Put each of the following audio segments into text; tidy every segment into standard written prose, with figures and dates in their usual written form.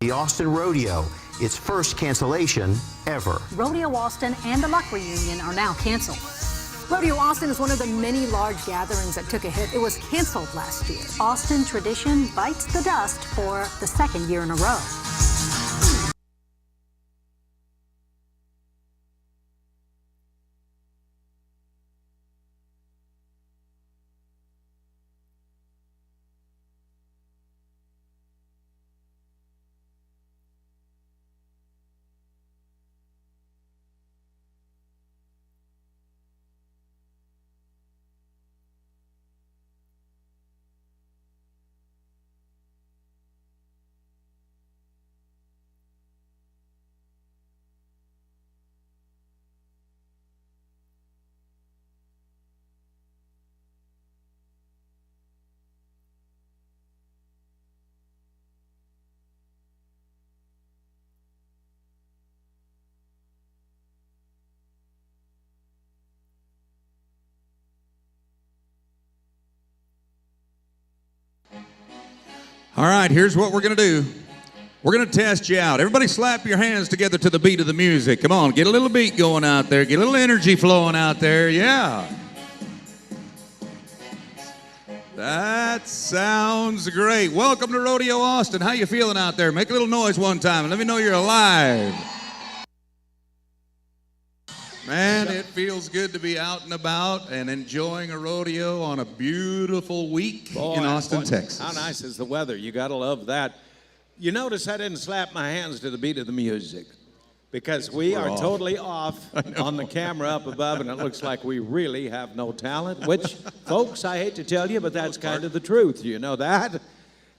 The Austin Rodeo, its first cancellation ever. Rodeo Austin and the Luck Reunion are now canceled. Rodeo Austin is one of the many large gatherings that took a hit. It was canceled last year. Austin tradition bites the dust for the second year in a row. All right, here's what we're going to do. We're going to test you out. Everybody slap your hands together to the beat of the music. Come on, get a little beat going out there. Get a little energy flowing out there. Yeah. That sounds great. Welcome to Rodeo Austin. How you feeling out there? Make a little noise one time and let me know you're alive. Man, it feels good to be out and about and enjoying a rodeo on a beautiful week in Austin, Texas. How nice is the weather? You got to love that. You notice I didn't slap my hands to the beat of the music because we are totally off on the camera up above, and it looks like we really have no talent, which, folks, I hate to tell you, but that's kind of the truth. You know that?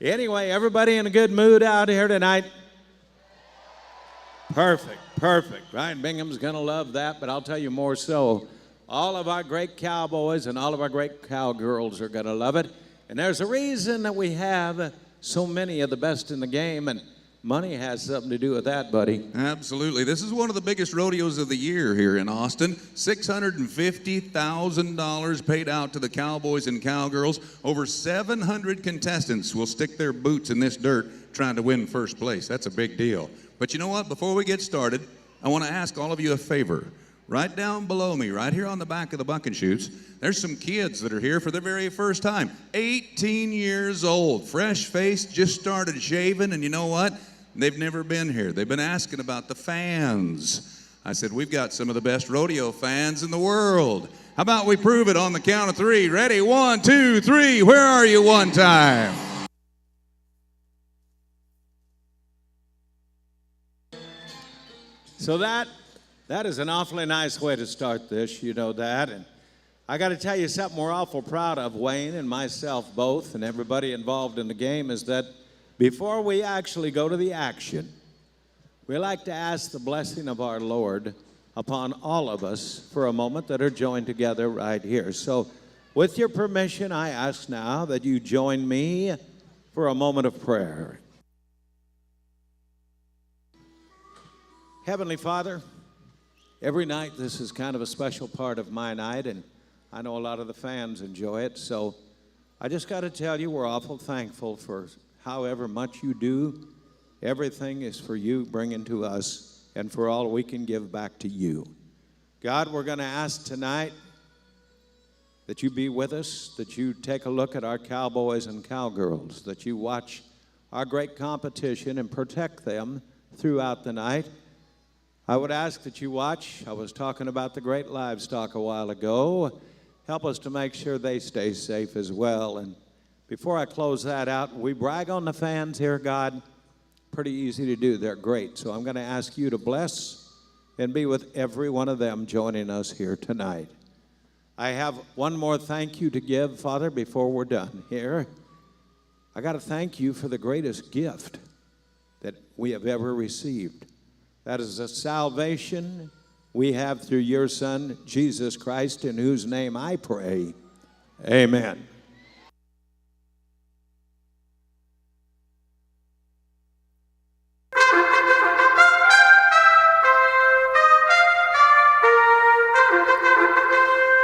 Anyway, everybody in a good mood out here tonight? Perfect. Ryan Bingham's going to love that, but I'll tell you more so. All of our great cowboys and all of our great cowgirls are going to love it. And there's a reason that we have so many of the best in the game, and money has something to do with that, buddy. Absolutely. This is one of the biggest rodeos of the year here in Austin. $650,000 paid out to the cowboys and cowgirls. Over 700 contestants will stick their boots in this dirt trying to win first place. That's a big deal. But you know what? Before we get started, I want to ask all of you a favor. Right down below me, right here on the back of the buck and shoots, there's some kids that are here for their very first time. 18 years old, fresh-faced, just started shaving, and you know what? They've never been here. They've been asking about the fans. I said, we've got some of the best rodeo fans in the world. How about we prove it on the count of three? Ready? 1, 2, 3. Where are you one time? So that is an awfully nice way to start this, you know that. And I got to tell you something we're awful proud of, Wayne and myself both, and everybody involved in the game, is that before we actually go to the action, we like to ask the blessing of our Lord upon all of us for a moment that are joined together right here. So with your permission, I ask now that you join me for a moment of prayer. Heavenly Father, every night this is kind of a special part of my night, and I know a lot of the fans enjoy it, so I just got to tell you we're awful thankful for however much you do. Everything is for you bringing to us and for all we can give back to you. God, we're going to ask tonight that you be with us, that you take a look at our cowboys and cowgirls, that you watch our great competition and protect them throughout the night. I would ask that you watch. I was talking about the great livestock a while ago. Help us to make sure they stay safe as well. And before I close that out, we brag on the fans here, God. Pretty easy to do. They're great. So I'm going to ask you to bless and be with every one of them joining us here tonight. I have one more thank you to give, Father, before we're done here. I got to thank you for the greatest gift that we have ever received. That is the salvation we have through your Son, Jesus Christ, in whose name I pray. Amen.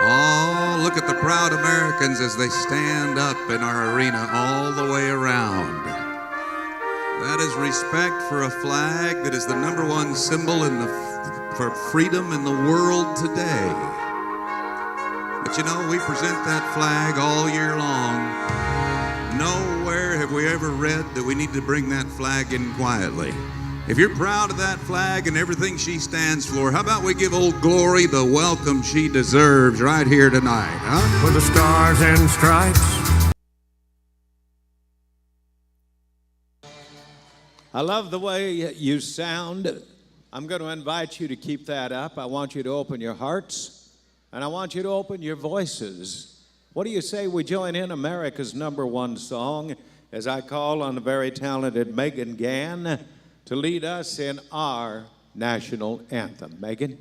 Oh, look at the proud Americans as they stand up in our arena all the way around. That is respect for a flag that is the #1 symbol for freedom in the world today. But you know, we present that flag all year long. Nowhere have we ever read that we need to bring that flag in quietly. If you're proud of that flag and everything she stands for, how about we give Old Glory the welcome she deserves right here tonight, huh? With the stars and stripes. I love the way you sound. I'm going to invite you to keep that up. I want you to open your hearts, and I want you to open your voices. What do you say we join in America's #1 song as I call on the very talented Megan Gann to lead us in our national anthem. Megan?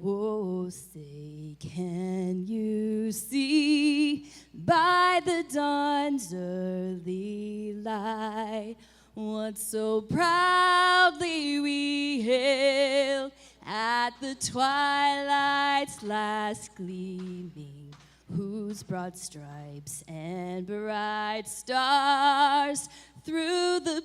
Oh, say, can you see by the dawn's early light what so proudly we hailed at the twilight's last gleaming, whose broad stripes and bright stars through the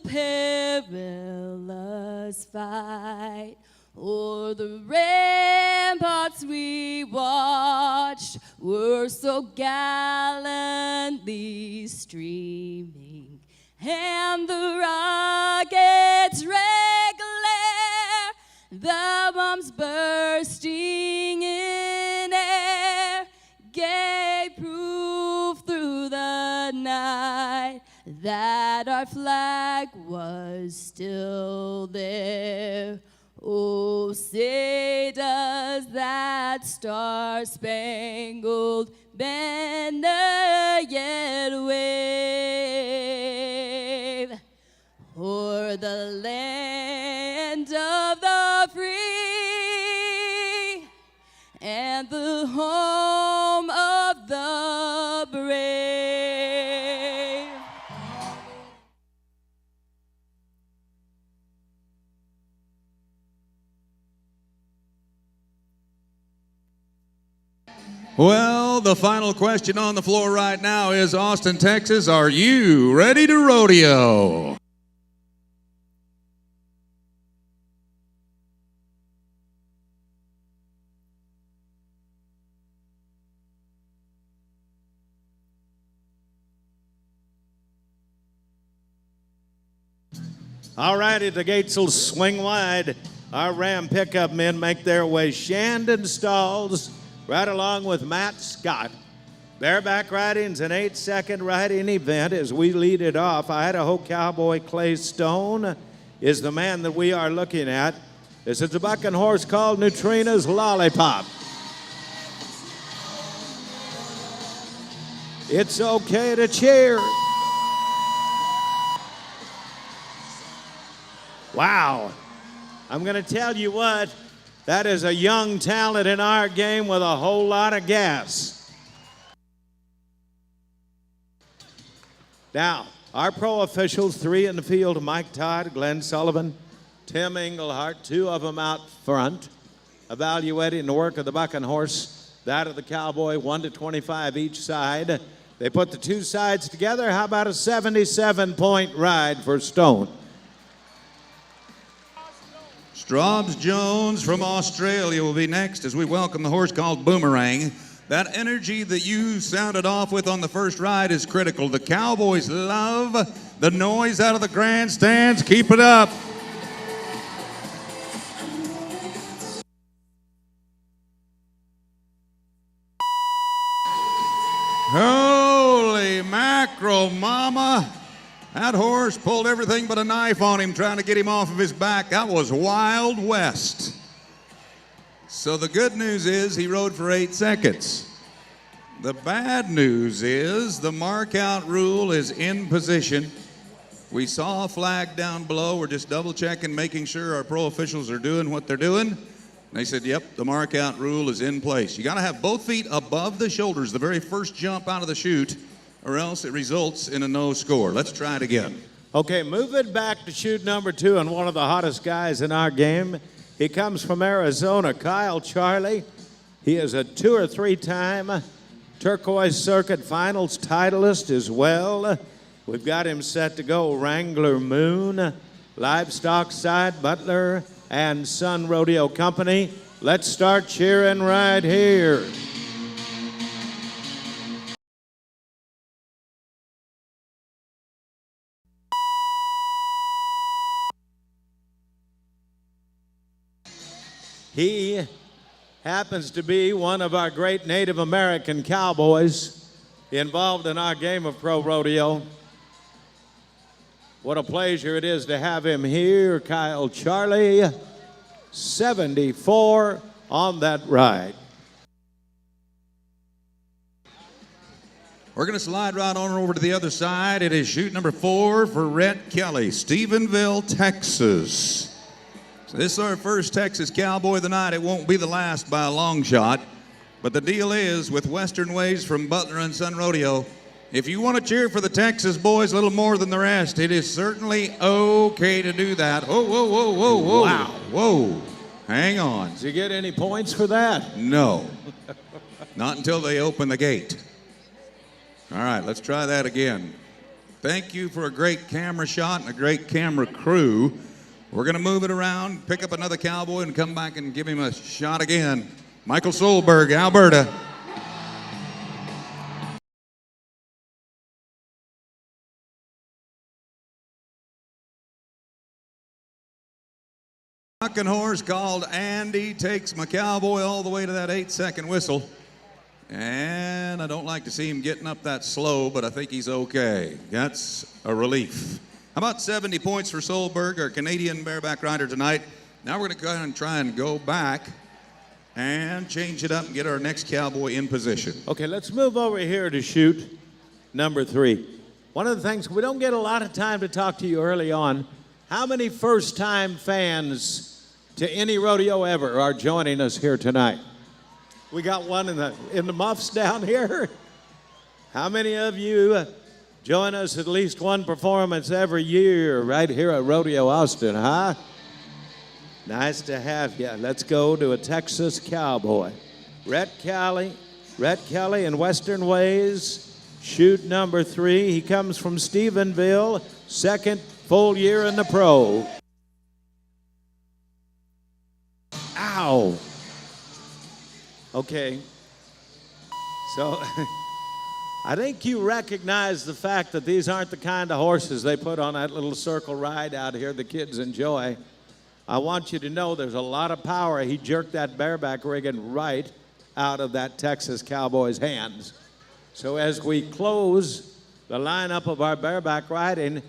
perilous fight o'er the ramparts we watched were so gallantly streaming, and the rockets' red glare, the bombs bursting in air, gave proof through the night that our flag was still there. Oh, say does that star-spangled banner yet wave o'er the land of the free and the home of the brave? Well, the final question on the floor right now is, Austin, Texas, are you ready to rodeo? All righty, the gates will swing wide. Our Ram pickup men make their way. Shandon stalls right along with Matt Scott. Bareback riding's an 8-second riding event as we lead it off. Idaho Cowboy Clay Stone is the man that we are looking at. This is a bucking horse called Neutrina's Lollipop. It's okay to cheer. Wow. I'm going to tell you what, that is a young talent in our game with a whole lot of gas. Now, our pro officials, 3 in the field, Mike Todd, Glenn Sullivan, Tim Englehart, 2 of them out front, evaluating the work of the bucking horse, that of the cowboy, 1 to 25 each side. They put the 2 sides together. How about a 77-point ride for Stone? Straubs Jones from Australia will be next as we welcome the horse called Boomerang. That energy that you sounded off with on the first ride is critical. The Cowboys love the noise out of the grandstands. Keep it up. Holy mackerel, mama. That horse pulled everything but a knife on him trying to get him off of his back. That was Wild West. So the good news is he rode for 8 seconds. The bad news is the mark-out rule is in position. We saw a flag down below. We're just double-checking, making sure our pro officials are doing what they're doing. They said, yep, the mark-out rule is in place. You got to have both feet above the shoulders the very first jump out of the chute, or else it results in a no score. Let's try it again. Okay, move it back to chute number 2 and one of the hottest guys in our game. He comes from Arizona, Kyle Charlie. He is a 2 or 3 time Turquoise Circuit Finals titleist as well. We've got him set to go. Wrangler Moon, Livestock Side, Butler, and Son Rodeo Company. Let's start cheering right here. He happens to be one of our great Native American cowboys involved in our game of pro rodeo. What a pleasure it is to have him here, Kyle Charlie, 74 on that ride. We're going to slide right on over to the other side. It is chute number 4 for Rhett Kelly, Stephenville, Texas. So this is our first Texas Cowboy of the night. It won't be the last by a long shot. But the deal is, with Western Ways from Butler and Son Rodeo, if you want to cheer for the Texas boys a little more than the rest, it is certainly okay to do that. Whoa, whoa, whoa, whoa, whoa. Wow. Whoa. Hang on. Did you get any points for that? No. Not until they open the gate. All right, let's try that again. Thank you for a great camera shot and a great camera crew. We're going to move it around, pick up another cowboy, and come back and give him a shot again. Michael Solberg, Alberta. Bucking horse called Andy takes my cowboy all the way to that 8-second whistle. And I don't like to see him getting up that slow, but I think he's okay. That's a relief. How about 70 points for Solberg, our Canadian bareback rider tonight. Now we're going to go ahead and try and go back and change it up and get our next cowboy in position. Okay, let's move over here to chute number 3. One of the things, we don't get a lot of time to talk to you early on. How many first-time fans to any rodeo ever are joining us here tonight? We got one in the muffs down here. How many of you join us at least one performance every year right here at Rodeo Austin, huh? Nice to have you. Let's go to a Texas cowboy. Rhett Kelly in Western Ways, chute number 3. He comes from Stephenville, second full year in the pro. Ow. Okay. So I think you recognize the fact that these aren't the kind of horses they put on that little circle ride out here the kids enjoy. I want you to know there's a lot of power. He jerked that bareback rigging right out of that Texas cowboy's hands. So as we close the lineup of our bareback riding,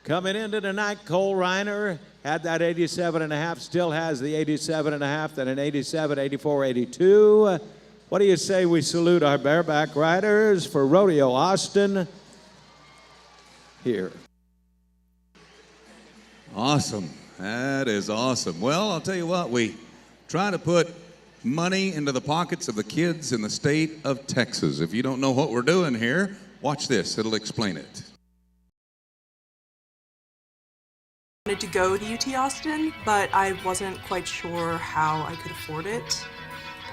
coming into tonight, Cole Reiner had that 87.5, still has the 87.5, then an 87, 84, 82. What do you say we salute our bareback riders for Rodeo Austin here? Awesome. That is awesome. Well, I'll tell you what, we try to put money into the pockets of the kids in the state of Texas. If you don't know what we're doing here, watch this. It'll explain it. I wanted to go to UT Austin, but I wasn't quite sure how I could afford it.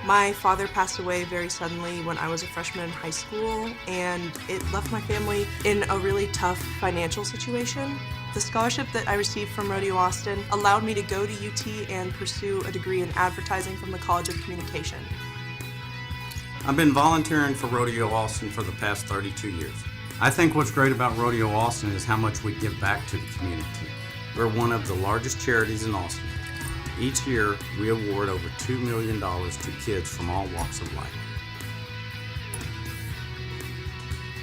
My father passed away very suddenly when I was a freshman in high school, and it left my family in a really tough financial situation. The scholarship that I received from Rodeo Austin allowed me to go to UT and pursue a degree in advertising from the College of Communication. I've been volunteering for Rodeo Austin for the past 32 years. I think what's great about Rodeo Austin is how much we give back to the community. We're one of the largest charities in Austin. Each year, we award over $2 million to kids from all walks of life.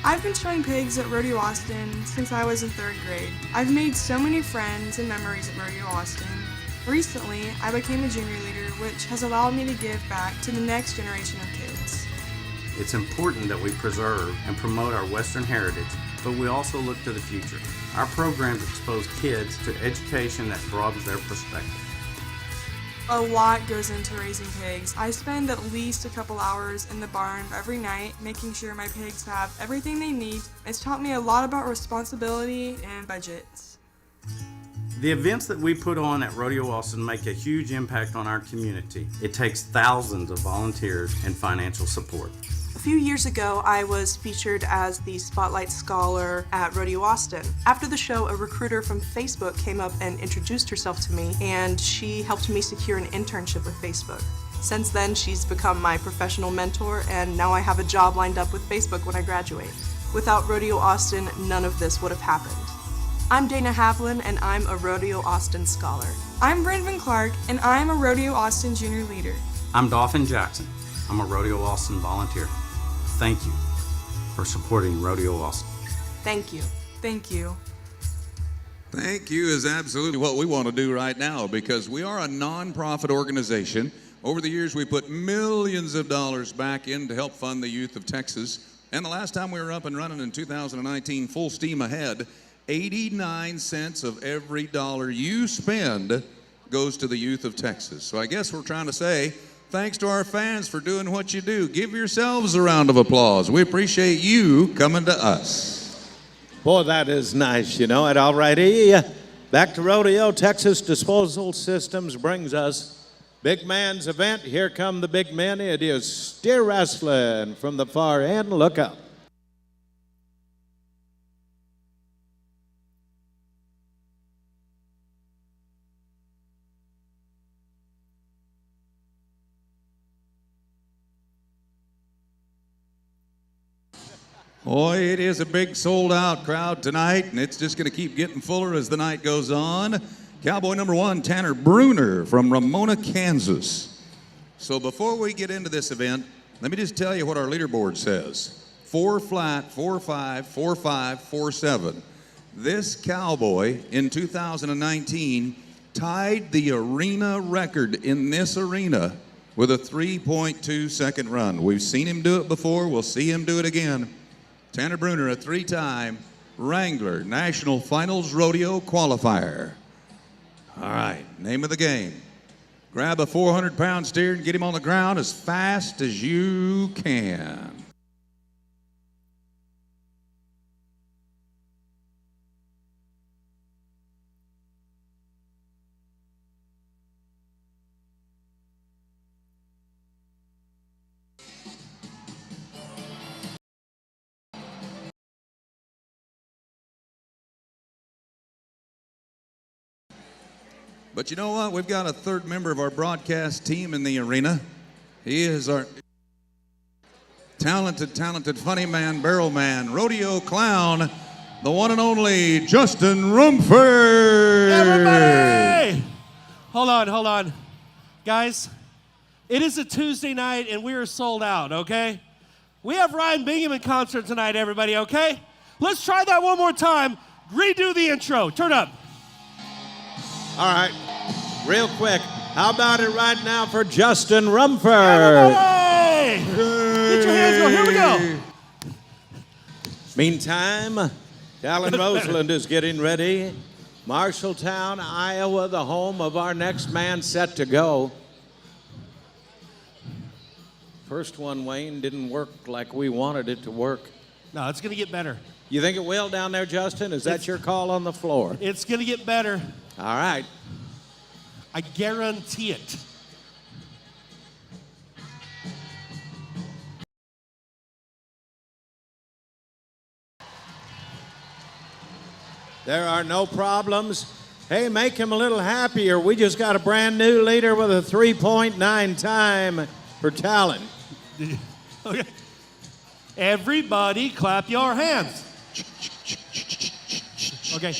I've been showing pigs at Rodeo Austin since I was in 3rd grade. I've made so many friends and memories at Rodeo Austin. Recently, I became a junior leader, which has allowed me to give back to the next generation of kids. It's important that we preserve and promote our Western heritage, but we also look to the future. Our programs expose kids to education that broadens their perspective. A lot goes into raising pigs. I spend at least a couple hours in the barn every night making sure my pigs have everything they need. It's taught me a lot about responsibility and budgets. The events that we put on at Rodeo Austin make a huge impact on our community. It takes thousands of volunteers and financial support. few years ago, I was featured as the Spotlight Scholar at Rodeo Austin. After the show, a recruiter from Facebook came up and introduced herself to me, and she helped me secure an internship with Facebook. Since then, she's become my professional mentor, and now I have a job lined up with Facebook when I graduate. Without Rodeo Austin, none of this would have happened. I'm Dana Havlin, and I'm a Rodeo Austin Scholar. I'm Brandon Clark, and I'm a Rodeo Austin Junior Leader. I'm Dauphin Jackson. I'm a Rodeo Austin volunteer. Thank you for supporting Rodeo Austin. Thank you. Thank you. Thank you is absolutely what we want to do right now, because we are a non-profit organization. Over the years, we put millions of dollars back in to help fund the youth of Texas. And the last time we were up and running in 2019, full steam ahead, 89 cents of every dollar you spend goes to the youth of Texas. So I guess we're trying to say, thanks to our fans for doing what you do. Give yourselves a round of applause. We appreciate you coming to us. Boy, that is nice, you know. And all righty, back to Rodeo. Texas Disposal Systems brings us Big Man's event. Here come the big men. It is steer wrestling from the far end. Look up. Boy, it is a big sold-out crowd tonight, and it's just going to keep getting fuller as the night goes on. Cowboy number 1, Tanner Bruner from Ramona, Kansas. So before we get into this event, let me just tell you what our leaderboard says. 4 flat, 4-5, 4-5, 4-7. This cowboy in 2019 tied the arena record in this arena with a 3.2-second run. We've seen him do it before. We'll see him do it again. Tanner Bruner, a 3-time Wrangler National Finals Rodeo qualifier. All right, name of the game. Grab a 400-pound steer and get him on the ground as fast as you can. But you know what? We've got a third member of our broadcast team in the arena. He is our talented funny man, barrel man, rodeo clown, the one and only Justin Rumford. Everybody! Hold on. Guys, it is a Tuesday night and we are sold out, okay? We have Ryan Bingham in concert tonight, everybody, okay? Let's try that one more time. Redo the intro. Turn up. All right, real quick. How about it right now for Justin Rumford? Everybody! Get your hands going. Here we go. Meantime, Alan Roseland is getting ready. Marshalltown, Iowa, the home of our next man set to go. First one, Wayne, didn't work like we wanted it to work. No, it's going to get better. You think it will down there, Justin? Is that your call on the floor? It's going to get better. All right. I guarantee it. There are no problems. Hey, make him a little happier. We just got a brand new leader with a 3.9 time for talent. Okay. Everybody clap your hands. Okay.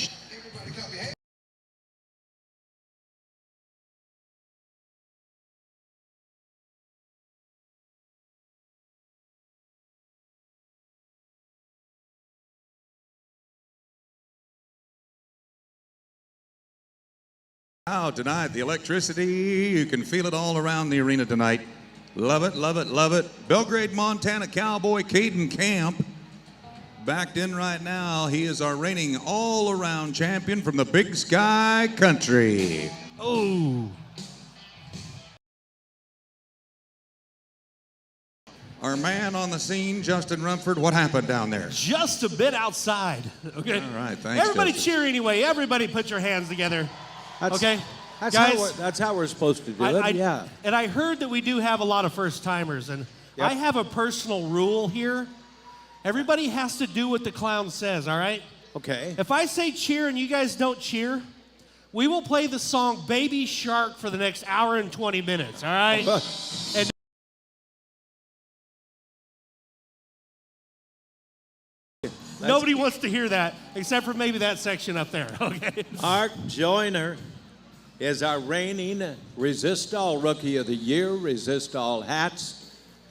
Wow, tonight, the electricity, you can feel it all around the arena tonight. Love it, love it, love it. Belgrade, Montana cowboy Caden Camp backed in right now. He is our reigning all-around champion from the Big Sky Country. Oh. Our man on the scene, Justin Rumford, what happened down there? Just a bit outside, okay? All right, thanks, Everybody Justin. cheer anyway. Everybody put your hands together. Okay, That's guys. that's how we're supposed to do it. Yeah. And I heard that we do have a lot of first timers, and Yep. I have a personal rule here. Everybody has to do what the clown says, all right? Okay. If I say cheer and you guys don't cheer, we will play the song Baby Shark for the next hour and 20 minutes, all right? And nobody wants to hear that except for maybe that section up there, okay? Mark Joyner is our reigning Resist All Rookie of the Year. Resist All hats.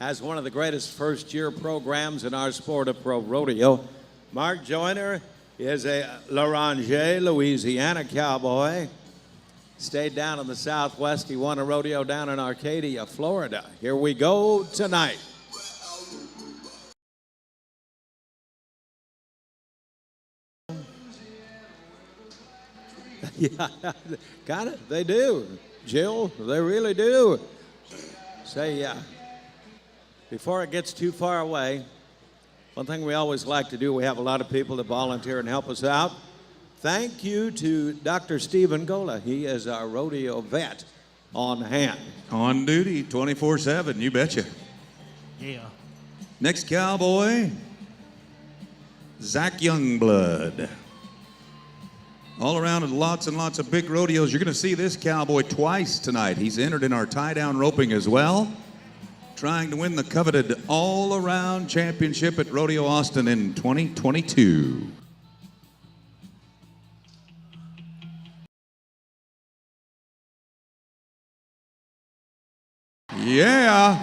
Has one of the greatest first-year programs in our sport of pro rodeo. Mark Joyner is a Larange, Louisiana cowboy. Stayed down in the Southwest. He won a rodeo down in Arcadia, Florida. Here we go tonight. Yeah, got it. They do. Jill, they really do. Say, yeah. Before it gets too far away, one thing we always like to do, we have a lot of people that volunteer and help us out. Thank you to Dr. Stephen Gola. He is our rodeo vet on hand. On duty 24/7, you betcha. Yeah. Next cowboy, Zack Youngblood. All around at lots and lots of big rodeos. You're going to see this cowboy twice tonight. He's entered in our tie-down roping as well, trying to win the coveted all-around championship at Rodeo Austin in 2022. Yeah.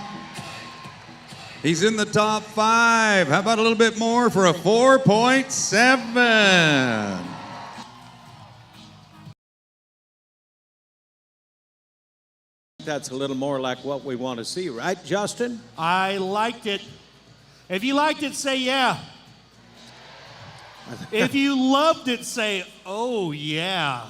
He's in the top 5. How about a little bit more for a 4.7? That's a little more like what we want to see, right, Justin? I liked it. If you liked it, say yeah. If you loved it, say, oh, yeah.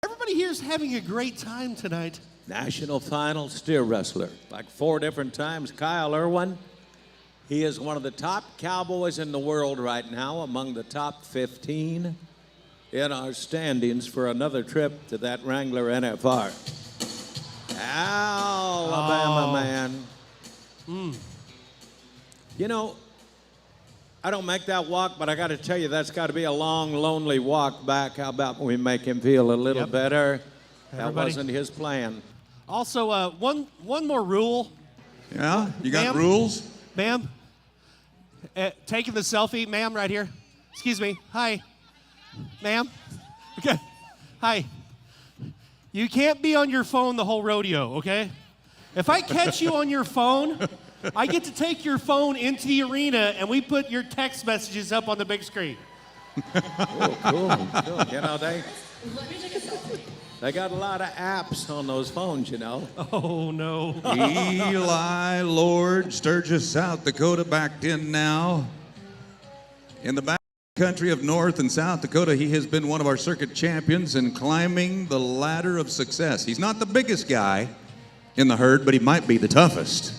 Everybody here's having a great time tonight. National final steer wrestler, like 4 different times. Kyle Irwin. He is one of the top cowboys in the world right now, among the top 15 in our standings for another trip to that Wrangler NFR. Alabama man. You know, I don't make that walk, but I got to tell you, that's got to be a long, lonely walk back. How about we make him feel a little better? That wasn't his plan. Also, one more rule. Yeah? You got rules? Ma'am, taking the selfie, ma'am, right here. Excuse me. Hi. Ma'am. Okay. Hi. You can't be on your phone the whole rodeo, okay? If I catch you on your phone, I get to take your phone into the arena and we put your text messages up on the big screen. Oh, cool. You know, they got a lot of apps on those phones, you know. Oh, no. Eli Lord, Sturgis, South Dakota, backed in now. In the back country of North and South Dakota, he has been one of our circuit champions in climbing the ladder of success. He's not the biggest guy in the herd, but he might be the toughest.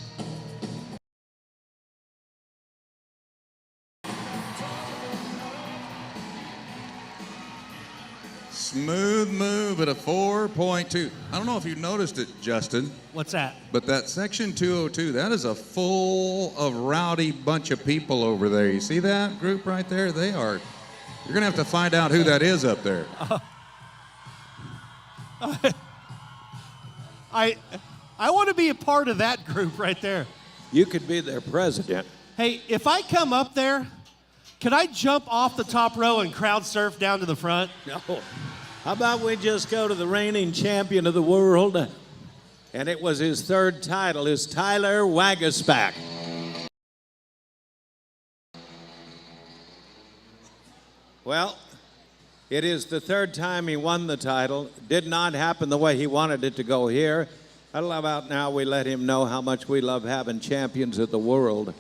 Smooth move at a 4.2. I don't know if you noticed it, Justin. What's that? But that section 202, that is a full of rowdy bunch of people over there. You see that group right there? They are, you're going to have to find out who that is up there. I want to be a part of that group right there. You could be their president. Hey, if I come up there, could I jump off the top row and crowd surf down to the front? No. How about we just go to the reigning champion of the world? And it was his 3rd title, is Tyler Wagesback. Well, it is the 3rd time he won the title. Did not happen the way he wanted it to go here. How about now we let him know how much we love having champions of the world.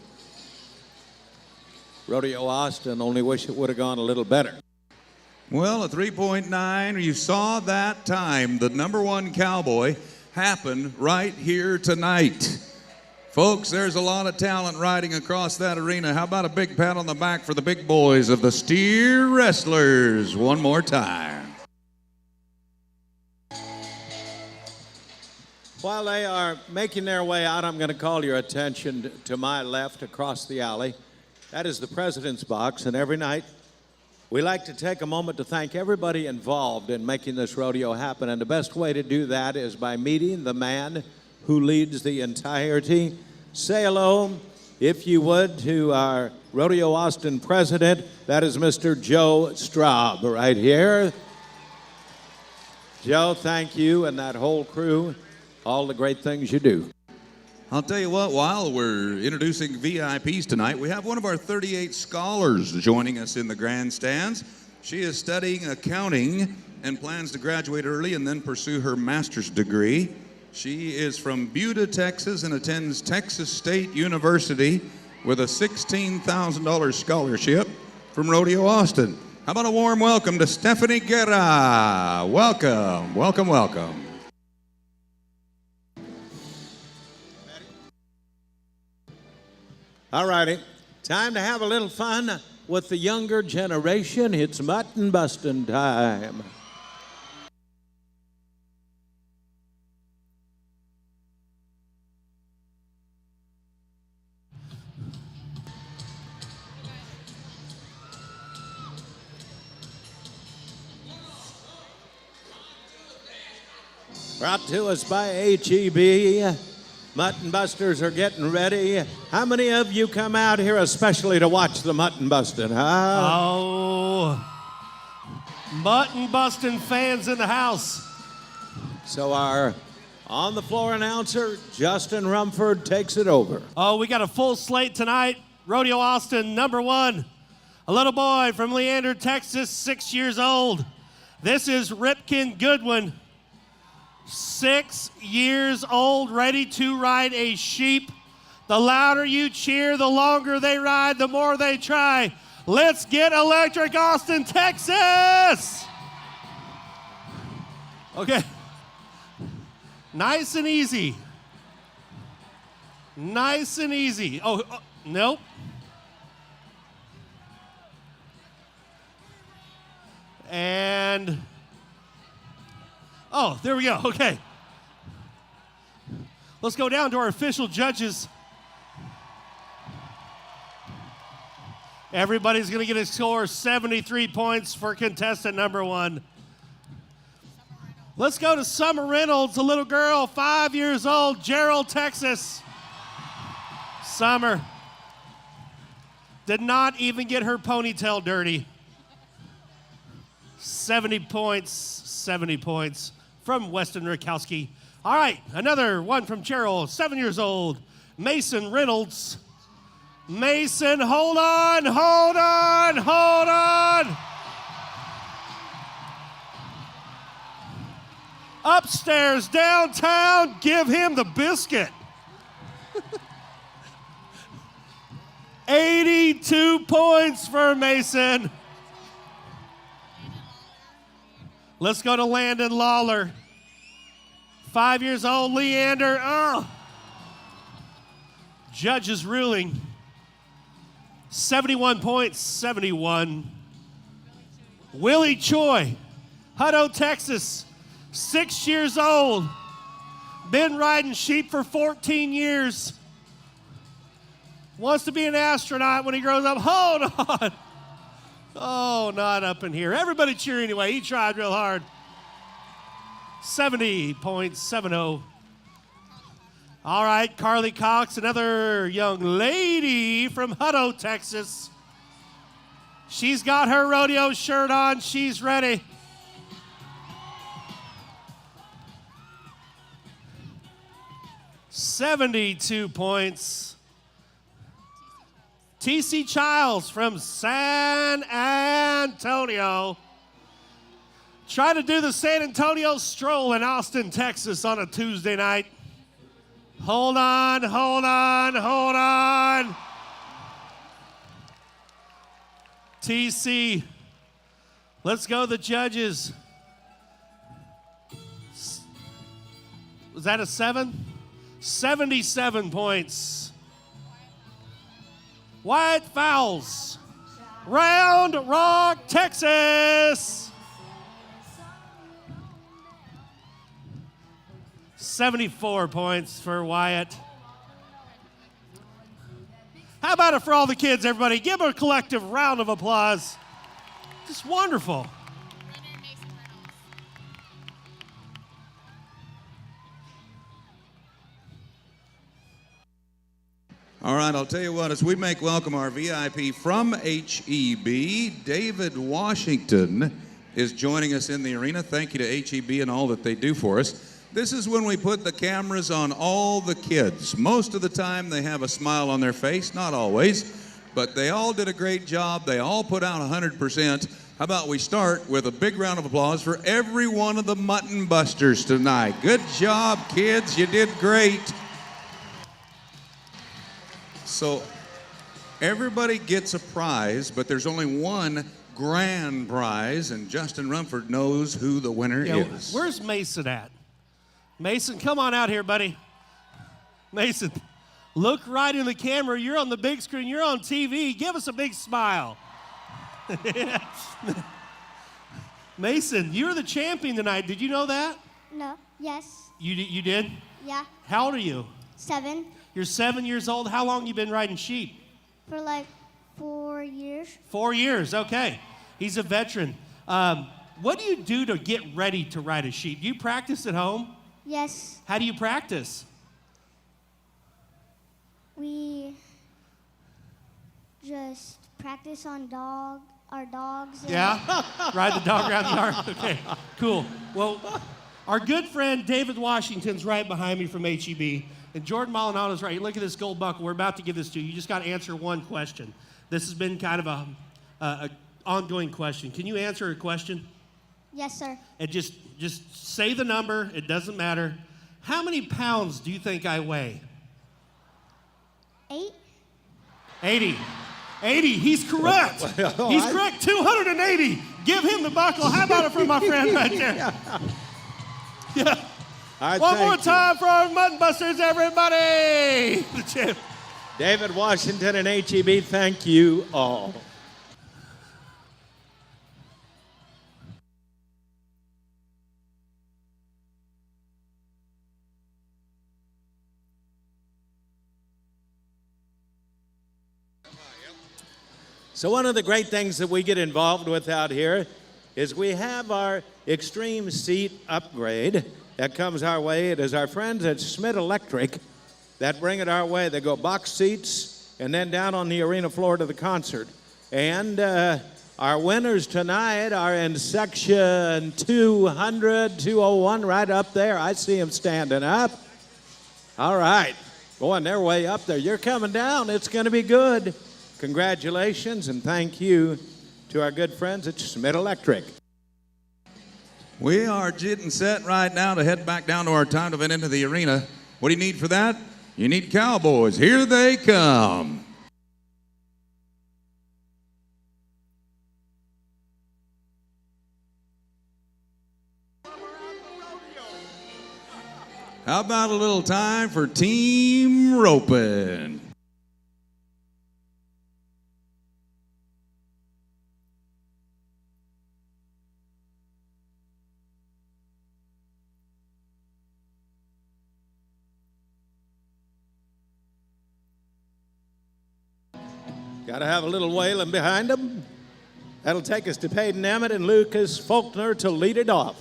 Rodeo Austin, only wish it would have gone a little better. Well, a 3.9, you saw that time. The #1 cowboy happened right here tonight. Folks, there's a lot of talent riding across that arena. How about a big pat on the back for the big boys of the Steer Wrestlers one more time? While they are making their way out, I'm going to call your attention to my left across the alley. That is the president's box, and every night we like to take a moment to thank everybody involved in making this rodeo happen, and the best way to do that is by meeting the man who leads the entirety. Say hello, if you would, to our Rodeo Austin president. That is Mr. Joe Straub right here. Joe, thank you and that whole crew, all the great things you do. I'll tell you what, while we're introducing VIPs tonight, we have one of our 38 scholars joining us in the grandstands. She is studying accounting and plans to graduate early and then pursue her master's degree. She is from Buda, Texas, and attends Texas State University with a $16,000 scholarship from Rodeo Austin. How about a warm welcome to Stephanie Guerra? Welcome, welcome, welcome. All righty, time to have a little fun with the younger generation. It's mutton busting time. Brought to us by HEB. Mutton Busters are getting ready. How many of you come out here especially to watch the mutton busting, huh? Oh, mutton busting fans in the house. So our on-the-floor announcer, Justin Rumford, takes it over. Oh, we got a full slate tonight. Rodeo Austin, number one. A little boy from Leander, Texas, 6 years old. This is Ripken Goodwin. 6 years old, ready to ride a sheep. The louder you cheer, the longer they ride, the more they try. Let's get electric, Austin, Texas! Okay. Nice and easy. Nice and easy. Oh, nope. And... oh, there we go. Okay. Let's go down to our official judges. Everybody's going to get a score of 73 points for contestant number one. Let's go to Summer Reynolds, a little girl, 5 years old, Gerald, Texas. Summer did not even get her ponytail dirty. 70 points, 70 points. From Weston Rakowski. All right, another one from Gerald, 7 years old, Mason Reynolds. Mason, hold on, hold on, hold on. Upstairs, downtown, give him the biscuit. 82 points for Mason. Let's go to Landon Lawler. 5 years old, Leander. Oh. Judges ruling. 71 points, 71. Willie Choi, Hutto, Texas. 6 years old. Been riding sheep for 14 years. Wants to be an astronaut when he grows up. Hold on. Oh, not up in here. Everybody cheer anyway. He tried real hard. 70 points, 7-0. All right, Carly Cox, another young lady from Hutto, Texas. She's got her rodeo shirt on. She's ready. $72 points. T.C. Childs from San Antonio. Try to do the San Antonio stroll in Austin, Texas on a Tuesday night. Hold on, hold on, hold on. TC. Let's go, the judges. Was that a 7? 77 points. White Fowls, Round Rock, Texas. 74 points for Wyatt. How about it for all the kids, everybody? Give them a collective round of applause. Just wonderful. All right, I'll tell you what, as we make welcome our VIP from HEB, David Washington is joining us in the arena. Thank you to HEB and all that they do for us. This is when we put the cameras on all the kids. Most of the time they have a smile on their face, not always, but they all did a great job. They all put out 100%. How about we start with a big round of applause for every one of the Mutton Busters tonight. Good job, kids. You did great. So everybody gets a prize, but there's only one grand prize, and Justin Rumford knows who the winner is. Where's Mason at? Mason, come on out here, buddy. Mason, look right in the camera. You're on the big screen. You're on TV. Give us a big smile. Mason, you're the champion tonight. Did you know that? No. Yes. You did? Yeah. How old are you? 7. You're 7 years old. How long you been riding sheep? For like 4 years. 4 years, okay. He's a veteran. What do you do to get ready to ride a sheep? Do you practice at home? Yes. How do you practice? We just practice on our dogs. Yeah? Ride the dog around the yard? Okay, cool. Well, our good friend David Washington's right behind me from HEB. And Jordan Maldonado's right. Look at this gold buckle. We're about to give this to you. You just got to answer one question. This has been kind of a ongoing question. Can you answer a question? Yes, sir. And just say the number. It doesn't matter. How many pounds do you think I weigh? 8. 80. 80. He's correct. He's correct. 280. Give him the buckle. How about it for my friend right there? Yeah. One more time for our Mutton Busters, everybody! The champ. David Washington and HEB, thank you all. So one of the great things that we get involved with out here is we have our extreme seat upgrade that comes our way. It is our friends at Schmidt Electric that bring it our way. They go box seats and then down on the arena floor to the concert. And our winners tonight are in section 200, 201, right up there. I see them standing up. All right, going their way up there. You're coming down. It's going to be good. Congratulations and thank you to our good friends at Schmidt Electric. We are getting set right now to head back down to our time event into the arena. What do you need for that? You need cowboys. Here they come. How about a little time for team roping? Got to have a little wailing behind them. That'll take us to Peyton Emmett and Lucas Faulkner to lead it off.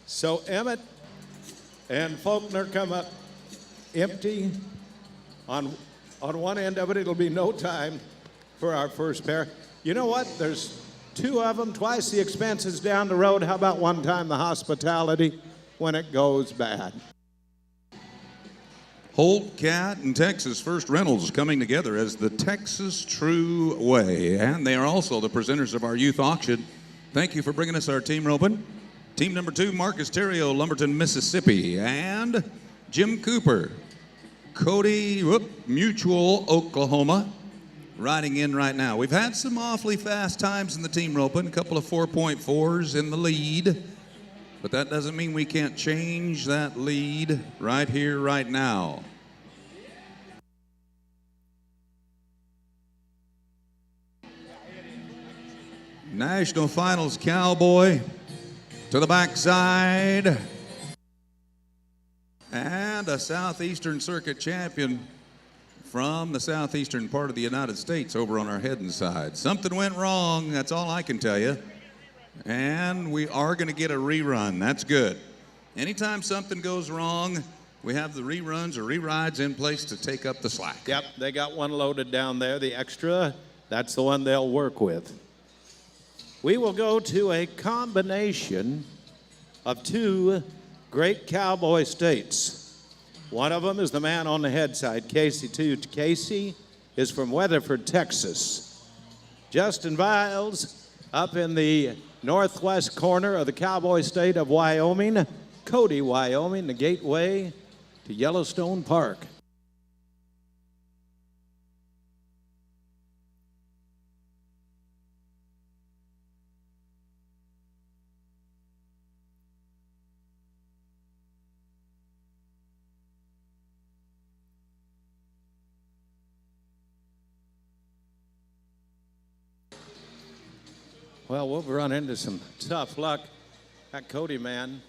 So Emmett and Faulkner come up empty. On one end of it, it'll be no time for our first pair. You know what? There's 2 of them, twice the expenses down the road. How about one time the hospitality when it goes bad? Holt Cat and Texas First Rentals coming together as the Texas True Way. And they are also the presenters of our youth auction. Thank you for bringing us our team roping. Team number 2, Marcus Terrio, Lumberton, Mississippi. And Jim Cooper, Cody Mutual, Oklahoma. riding in right now. We've had some awfully fast times in the team roping, a couple of 4.4s in the lead, but that doesn't mean we can't change that lead right here, right now. National Finals Cowboy to the backside. And a Southeastern Circuit champion from the southeastern part of the United States over on our heading side. Something went wrong, that's all I can tell you. And we are going to get a rerun. That's good. Anytime something goes wrong, we have the reruns or rerides in place to take up the slack. Yep, they got one loaded down there. The extra, that's the one they'll work with. We will go to a combination of two great cowboy states. One of them is the man on the head side, Casey too. Casey is from Weatherford, Texas. Justin Viles up in the northwest corner of the cowboy state of Wyoming. Cody, Wyoming, the gateway to Yellowstone Park. Well, we'll run into some tough luck. That Cody man,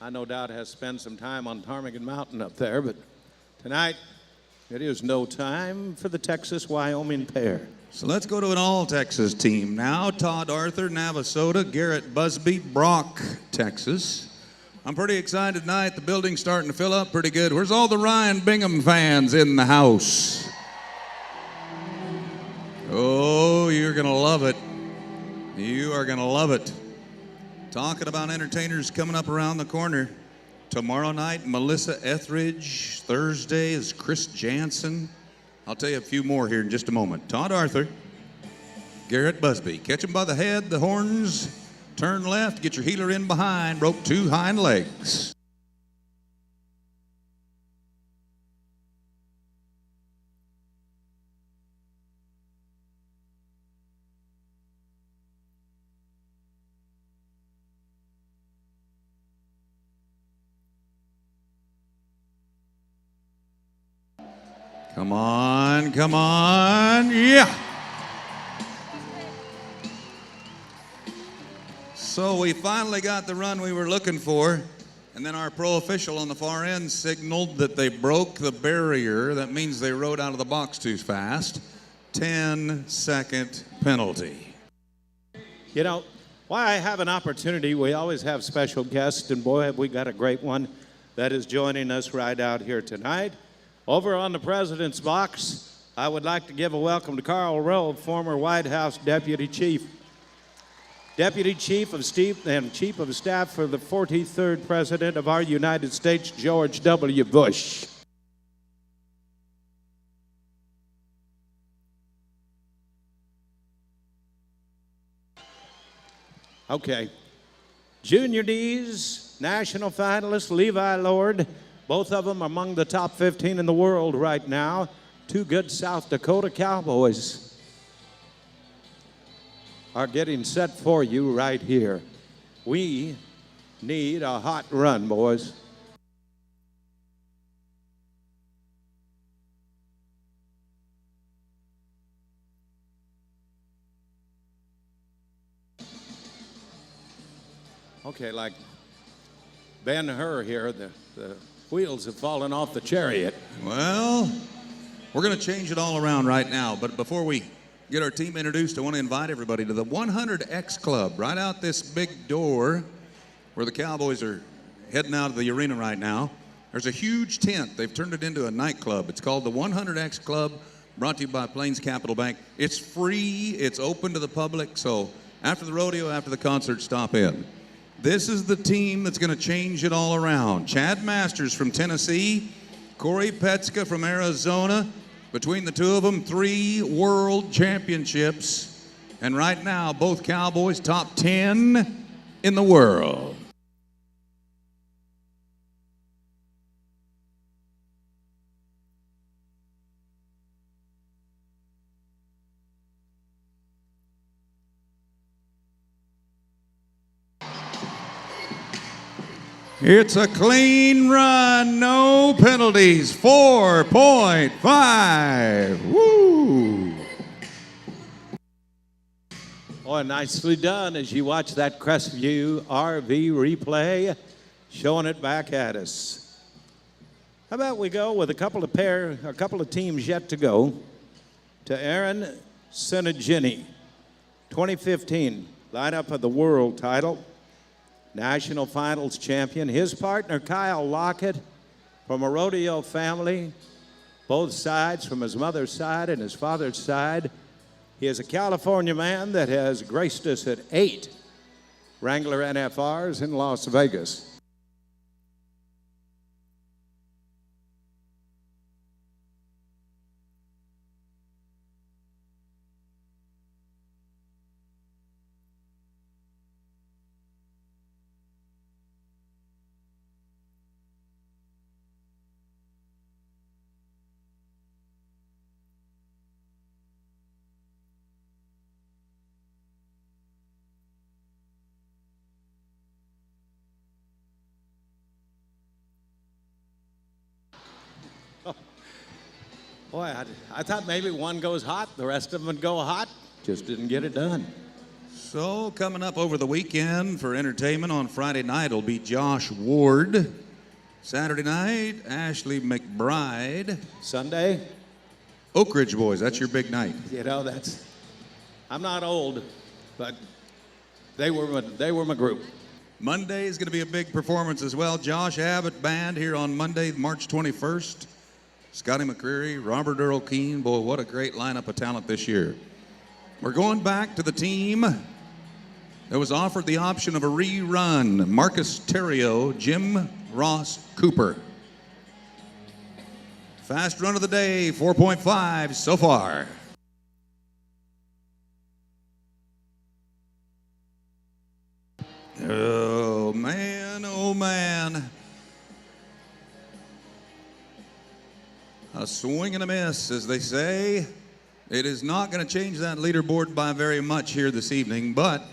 I no doubt has spent some time on Ptarmigan Mountain up there, but tonight it is no time for the Texas-Wyoming pair. So let's go to an all-Texas team now. Todd Arthur, Navasota, Garrett Busby, Brock, Texas. I'm pretty excited tonight. The building's starting to fill up pretty good. Where's all the Ryan Bingham fans in the house? Oh, you're going to love it. You are going to love it. Talking about entertainers coming up around the corner. Tomorrow night, Melissa Etheridge. Thursday is Chris Jansen. I'll tell you a few more here in just a moment. Todd Arthur, Garrett Busby. Catch him by the head, the horns. Turn left, get your heeler in behind. Rope two hind legs. Come on, come on, yeah. So we finally got the run we were looking for, and then our pro official on the far end signaled that they broke the barrier. That means they rode out of the box too fast. 10-second penalty. You know, why I have an opportunity, we always have special guests, and boy, have we got a great one that is joining us right out here tonight. Over on the President's box, I would like to give a welcome to Carl Rowe, former White House Deputy Chief. Deputy Chief of Staff and Chief of Staff for the 43rd President of our United States, George W. Bush. Okay. Junior D's, national finalist Levi Lord. Both of them among the top 15 in the world right now. Two good South Dakota Cowboys are getting set for you right here. We need a hot run, boys. Okay, like Ben-Hur here, the wheels have fallen off the chariot. Well, we're going to change it all around right now. But before we get our team introduced, I want to invite everybody to the 100X Club right out this big door where the Cowboys are heading out of the arena right now. There's a huge tent. They've turned it into a nightclub. It's called the 100X Club, brought to you by Plains Capital Bank. It's free. It's open to the public. So after the rodeo, after the concert, stop in. This is the team that's going to change it all around. Chad Masters from Tennessee, Corey Petska from Arizona. Between the two of them, 3 world championships. And right now, both Cowboys top 10 in the world. It's a clean run, no penalties, 4.5. Woo! Boy, nicely done as you watch that Crestview RV replay, showing it back at us. How about we go with a couple of teams yet to go, to Aaron Senegini, 2015 lineup of the world title, national finals champion. His partner, Kyle Lockett, from a rodeo family, both sides, from his mother's side and his father's side. He is a California man that has graced us at 8 Wrangler NFRs in Las Vegas. Boy, I thought maybe one goes hot, the rest of them would go hot. Just didn't get it done. So coming up over the weekend for entertainment on Friday night will be Josh Ward. Saturday night, Ashley McBride. Sunday? Oak Ridge Boys, that's your big night. You know, I'm not old, but they were my group. Monday is going to be a big performance as well. Josh Abbott Band here on Monday, March 21st. Scotty McCreary, Robert Earl Keene. Boy, what a great lineup of talent this year. We're going back to the team that was offered the option of a rerun. Marcus Terrio, Jim Ross Cooper. Fast run of the day, 4.5 so far. Oh, man, oh, man. A swing and a miss, as they say. It is not going to change that leaderboard by very much here this evening, but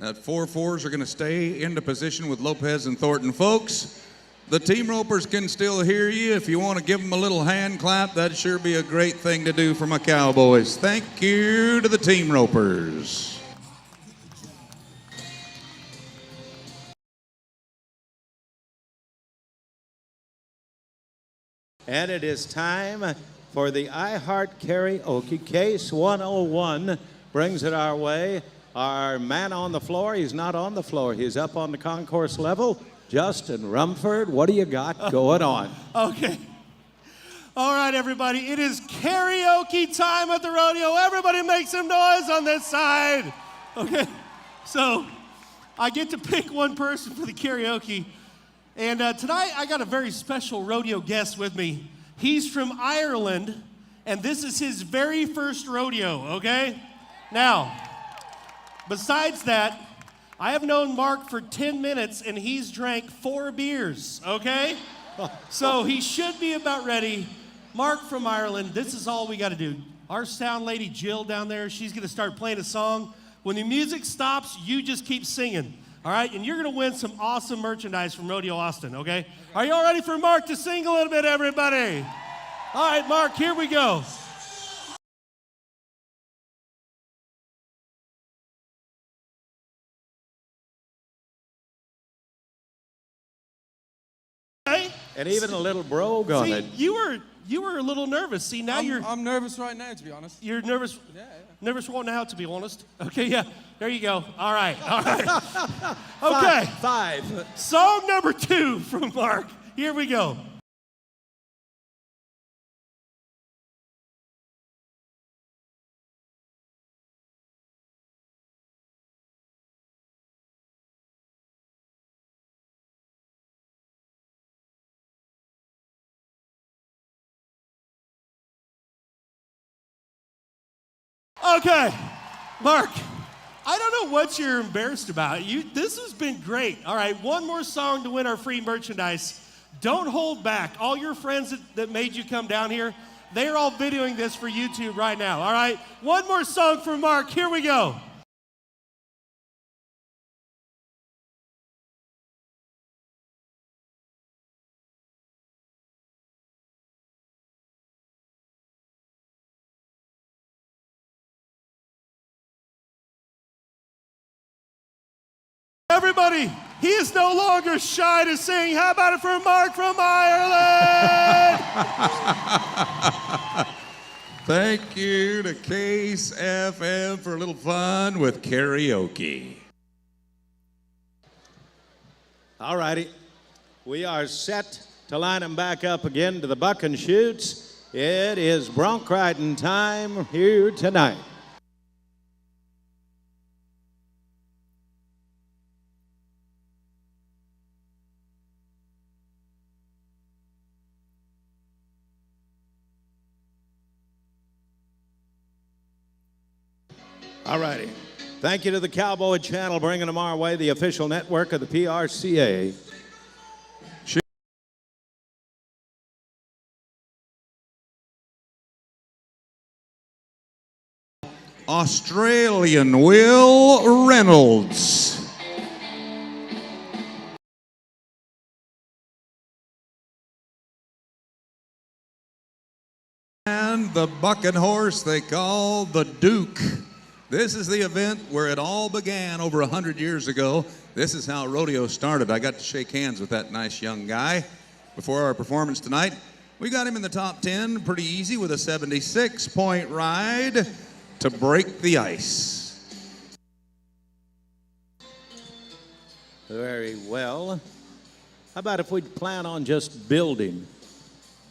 that 4-4s are going to stay into position with Lopez and Thornton. Folks, the team ropers can still hear you. If you want to give them a little hand clap, that'd sure be a great thing to do for my Cowboys. Thank you to the team ropers. And it is time for the iHeart Karaoke. Case 101 brings it our way. Our man on the floor, he's not on the floor. He's up on the concourse level. Justin Rumford, what do you got going on? Okay. All right, everybody. It is karaoke time at the rodeo. Everybody make some noise on this side. Okay. So I get to pick one person for the karaoke. And tonight, I got a very special rodeo guest with me. He's from Ireland, and this is his very first rodeo, okay? Now, besides that, I have known Mark for 10 minutes, and he's drank 4 beers, okay? So he should be about ready. Mark from Ireland, this is all we got to do. Our sound lady, Jill, down there, she's going to start playing a song. When the music stops, you just keep singing. All right, and you're going to win some awesome merchandise from Rodeo Austin, okay? Are you all ready for Mark to sing a little bit, everybody? All right, Mark, here we go. Okay. And even a little brogue on it. You were a little nervous. See, now I'm nervous right now, to be honest. You're nervous? Yeah. Nervous right now, to be honest. Okay, yeah. There you go. All right. Okay. Five. Song number 2 from Mark. Here we go. Okay, Mark, I don't know what you're embarrassed about. This has been great. All right, one more song to win our free merchandise. Don't hold back. All your friends that made you come down here, they're all videoing this for YouTube right now. All right, one more song from Mark. Here we go. Everybody, he is no longer shy to sing. How about it for Mark from Ireland? Thank you to Case FM for a little fun with karaoke. All righty. We are set to line them back up again to the buck and shoots. It is bronc riding time here tonight. All righty. Thank you to the Cowboy Channel bringing them our way, the official network of the PRCA. Australian Will Reynolds. And the bucking horse they call the Duke. This is the event where it all began over 100 years ago. This is how rodeo started. I got to shake hands with that nice young guy before our performance tonight. We got him in the top 10 pretty easy with a 76-point ride to break the ice. Very well. How about if we plan on just building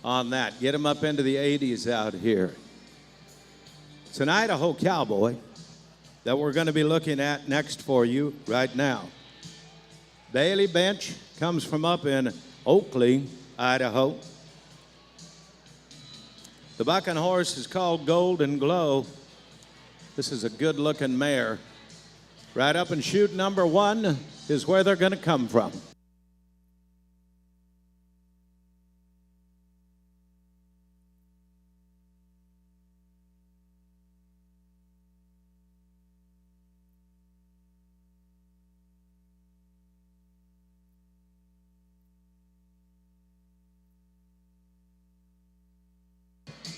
on that? Get him up into the 80s out here. It's an Idaho cowboy that we're going to be looking at next for you right now. Bailey Bench comes from up in Oakley, Idaho. The bucking horse is called Golden Glow. This is a good-looking mare. Right up and shoot number 1 is where they're going to come from.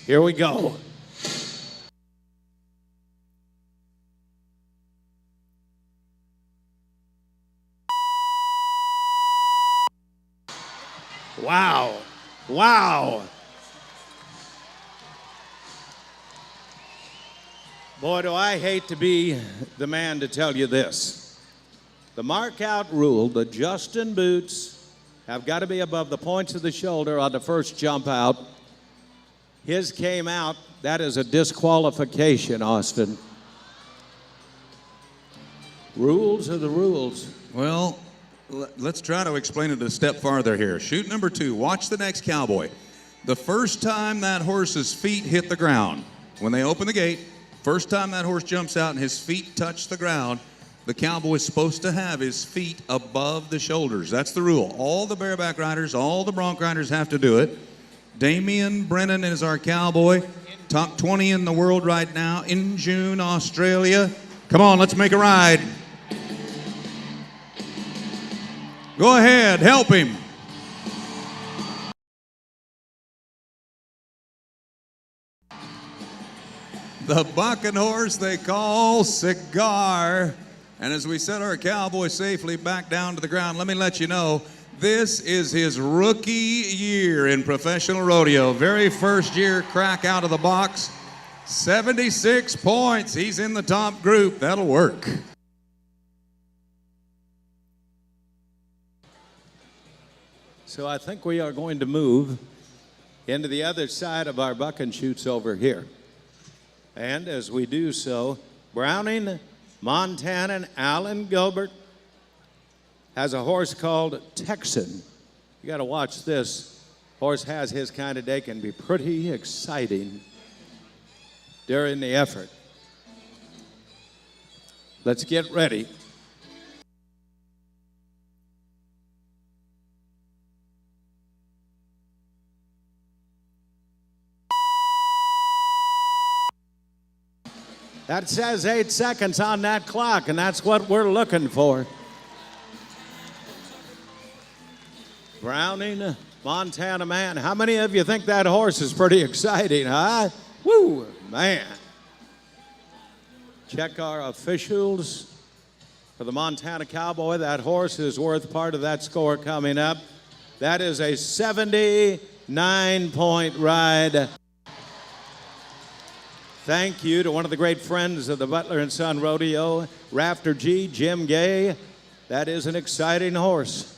Here we go. Wow. Wow. Boy, do I hate to be the man to tell you this. The mark-out rule, the Justin boots have got to be above the points of the shoulder on the first jump out. His came out. That is a disqualification, Austin. Rules are the rules. Well, let's try to explain it a step farther here. Shoot number 2. Watch the next cowboy. The first time that horse's feet hit the ground, when they open the gate, first time that horse jumps out and his feet touch the ground, the cowboy's supposed to have his feet above the shoulders. That's the rule. All the bareback riders, all the bronc riders have to do it. Damian Brennan is our cowboy. Top 20 in the world right now. In June, Australia. Come on, let's make a ride. Go ahead, help him. The bucking horse they call Cigar. And as we set our cowboy safely back down to the ground, let me let you know, this is his rookie year in professional rodeo. Very first year crack out of the box. 76 points. He's in the top group. That'll work. So I think we are going to move into the other side of our buck and shoots over here. And as we do so, Browning, Montanan, Alan Gilbert has a horse called Texan. You got to watch this. Horse has his kind of day, can be pretty exciting during the effort. Let's get ready. That says 8 seconds on that clock, and that's what we're looking for. Browning, Montana man. How many of you think that horse is pretty exciting, huh? Woo, man. Check our officials. For the Montana Cowboy, that horse is worth part of that score coming up. That is a 79-point ride. Thank you to one of the great friends of the Butler and Son Rodeo, Rafter G, Jim Gay. That is an exciting horse.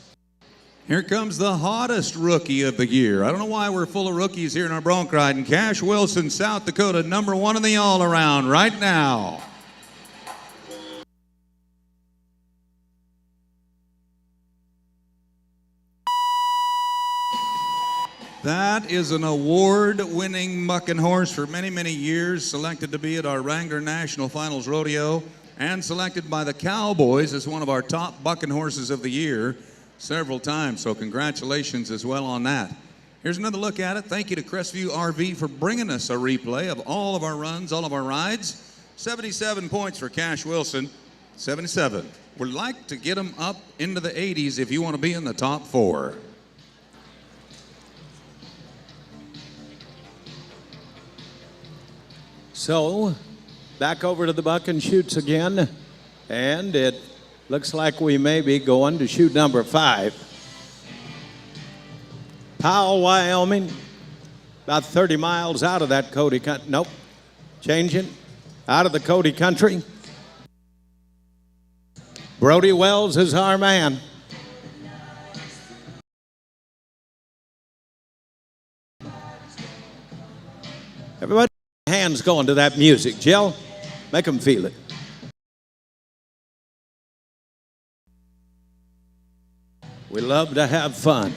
Here comes the hottest rookie of the year. I don't know why we're full of rookies here in our bronc riding. Cash Wilson, South Dakota, #1 in the all-around right now. That is an award-winning mucking horse for many, many years, selected to be at our Wrangler National Finals Rodeo, and selected by the Cowboys as one of our top bucking horses of the year several times, so congratulations as well on that. Here's another look at it. Thank you to Crestview RV for bringing us a replay of all of our runs, all of our rides. 77 points for Cash Wilson, 77. We'd like to get him up into the 80s if you want to be in the top 4. So, back over to the buck and shoots again, and it looks like we may be going to shoot number 5. Powell, Wyoming, about 30 miles out of that Cody country. Nope, changing, out of the Cody country. Brody Wells is our man. Everybody, hands going to that music. Jill, make them feel it. We love to have fun.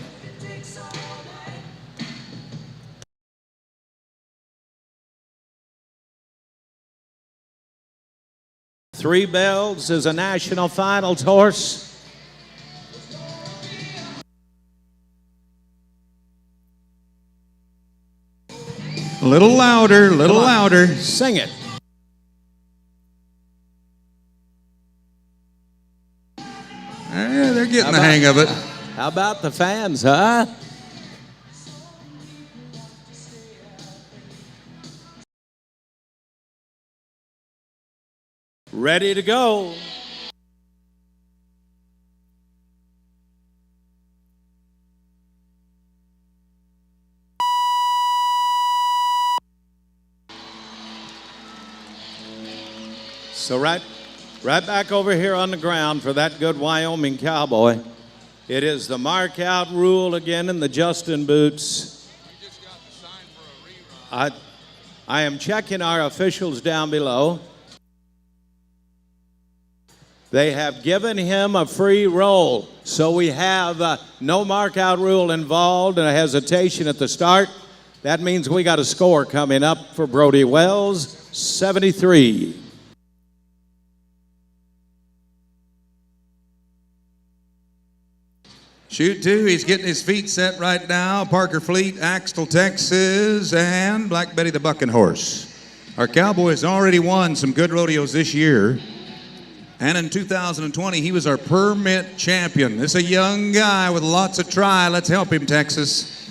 Three Bells is a national finals horse. A little louder, a little louder. Sing it. They're getting the hang of it. How about the fans, huh? Ready to go. So right back over here on the ground for that good Wyoming Cowboy. It is the mark out rule again in the Justin boots. I am checking our officials down below. They have given him a free roll. So we have no mark out rule involved and a hesitation at the start. That means we got a score coming up for Brody Wells, 73. Shoot 2, he's getting his feet set right now. Parker Fleet, Axtell, Texas, and Black Betty the bucking horse. Our Cowboys already won some good rodeos this year. And in 2020, he was our permit champion. This is a young guy with lots of try. Let's help him, Texas.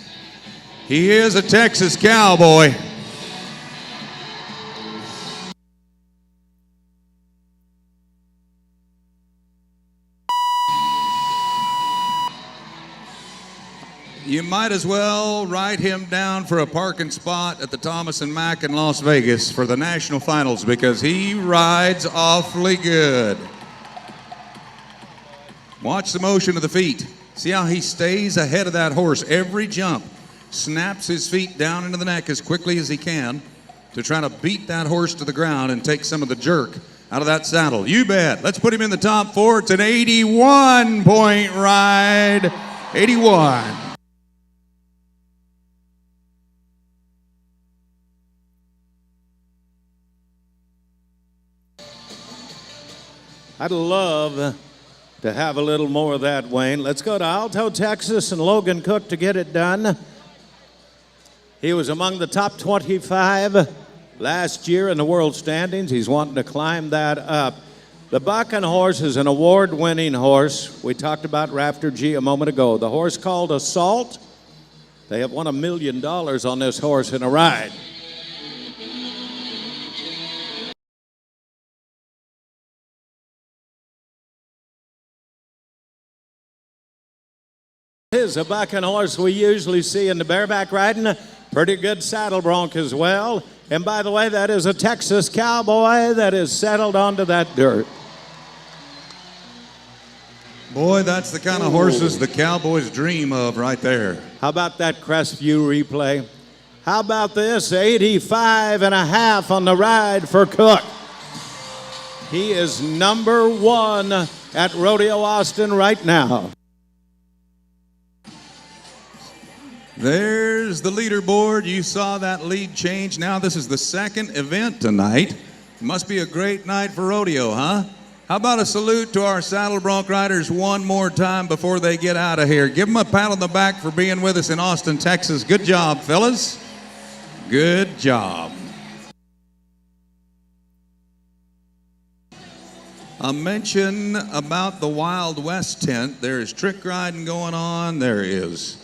He is a Texas Cowboy. You might as well write him down for a parking spot at the Thomas and Mack in Las Vegas for the national finals because he rides awfully good. Watch the motion of the feet. See how he stays ahead of that horse every jump. Snaps his feet down into the neck as quickly as he can to try to beat that horse to the ground and take some of the jerk out of that saddle. You bet. Let's put him in the top 4. It's an 81-point ride. 81. I'd love to have a little more of that, Wayne. Let's go to Alto, Texas, and Logan Cook to get it done. He was among the top 25 last year in the world standings. He's wanting to climb that up. The bucking horse is an award-winning horse. We talked about Rafter G a moment ago. The horse called Assault. They have won $1 million on this horse in a ride. Is a bucking horse we usually see in the bareback riding. Pretty good saddle bronc as well. And by the way, that is a Texas cowboy that is settled onto that dirt. Boy, that's the kind of horses the Cowboys dream of right there. How about that Crestview replay? How about this 85.5 on the ride for Cook? He is number 1 at Rodeo Austin right now. There's the leaderboard. You saw that lead change. Now this is the second event tonight. Must be a great night for rodeo, huh? How about a salute to our saddle bronc riders one more time before they get out of here? Give them a pat on the back for being with us in Austin, Texas. Good job, fellas. Good job. A mention about the Wild West tent. There is trick riding going on. There is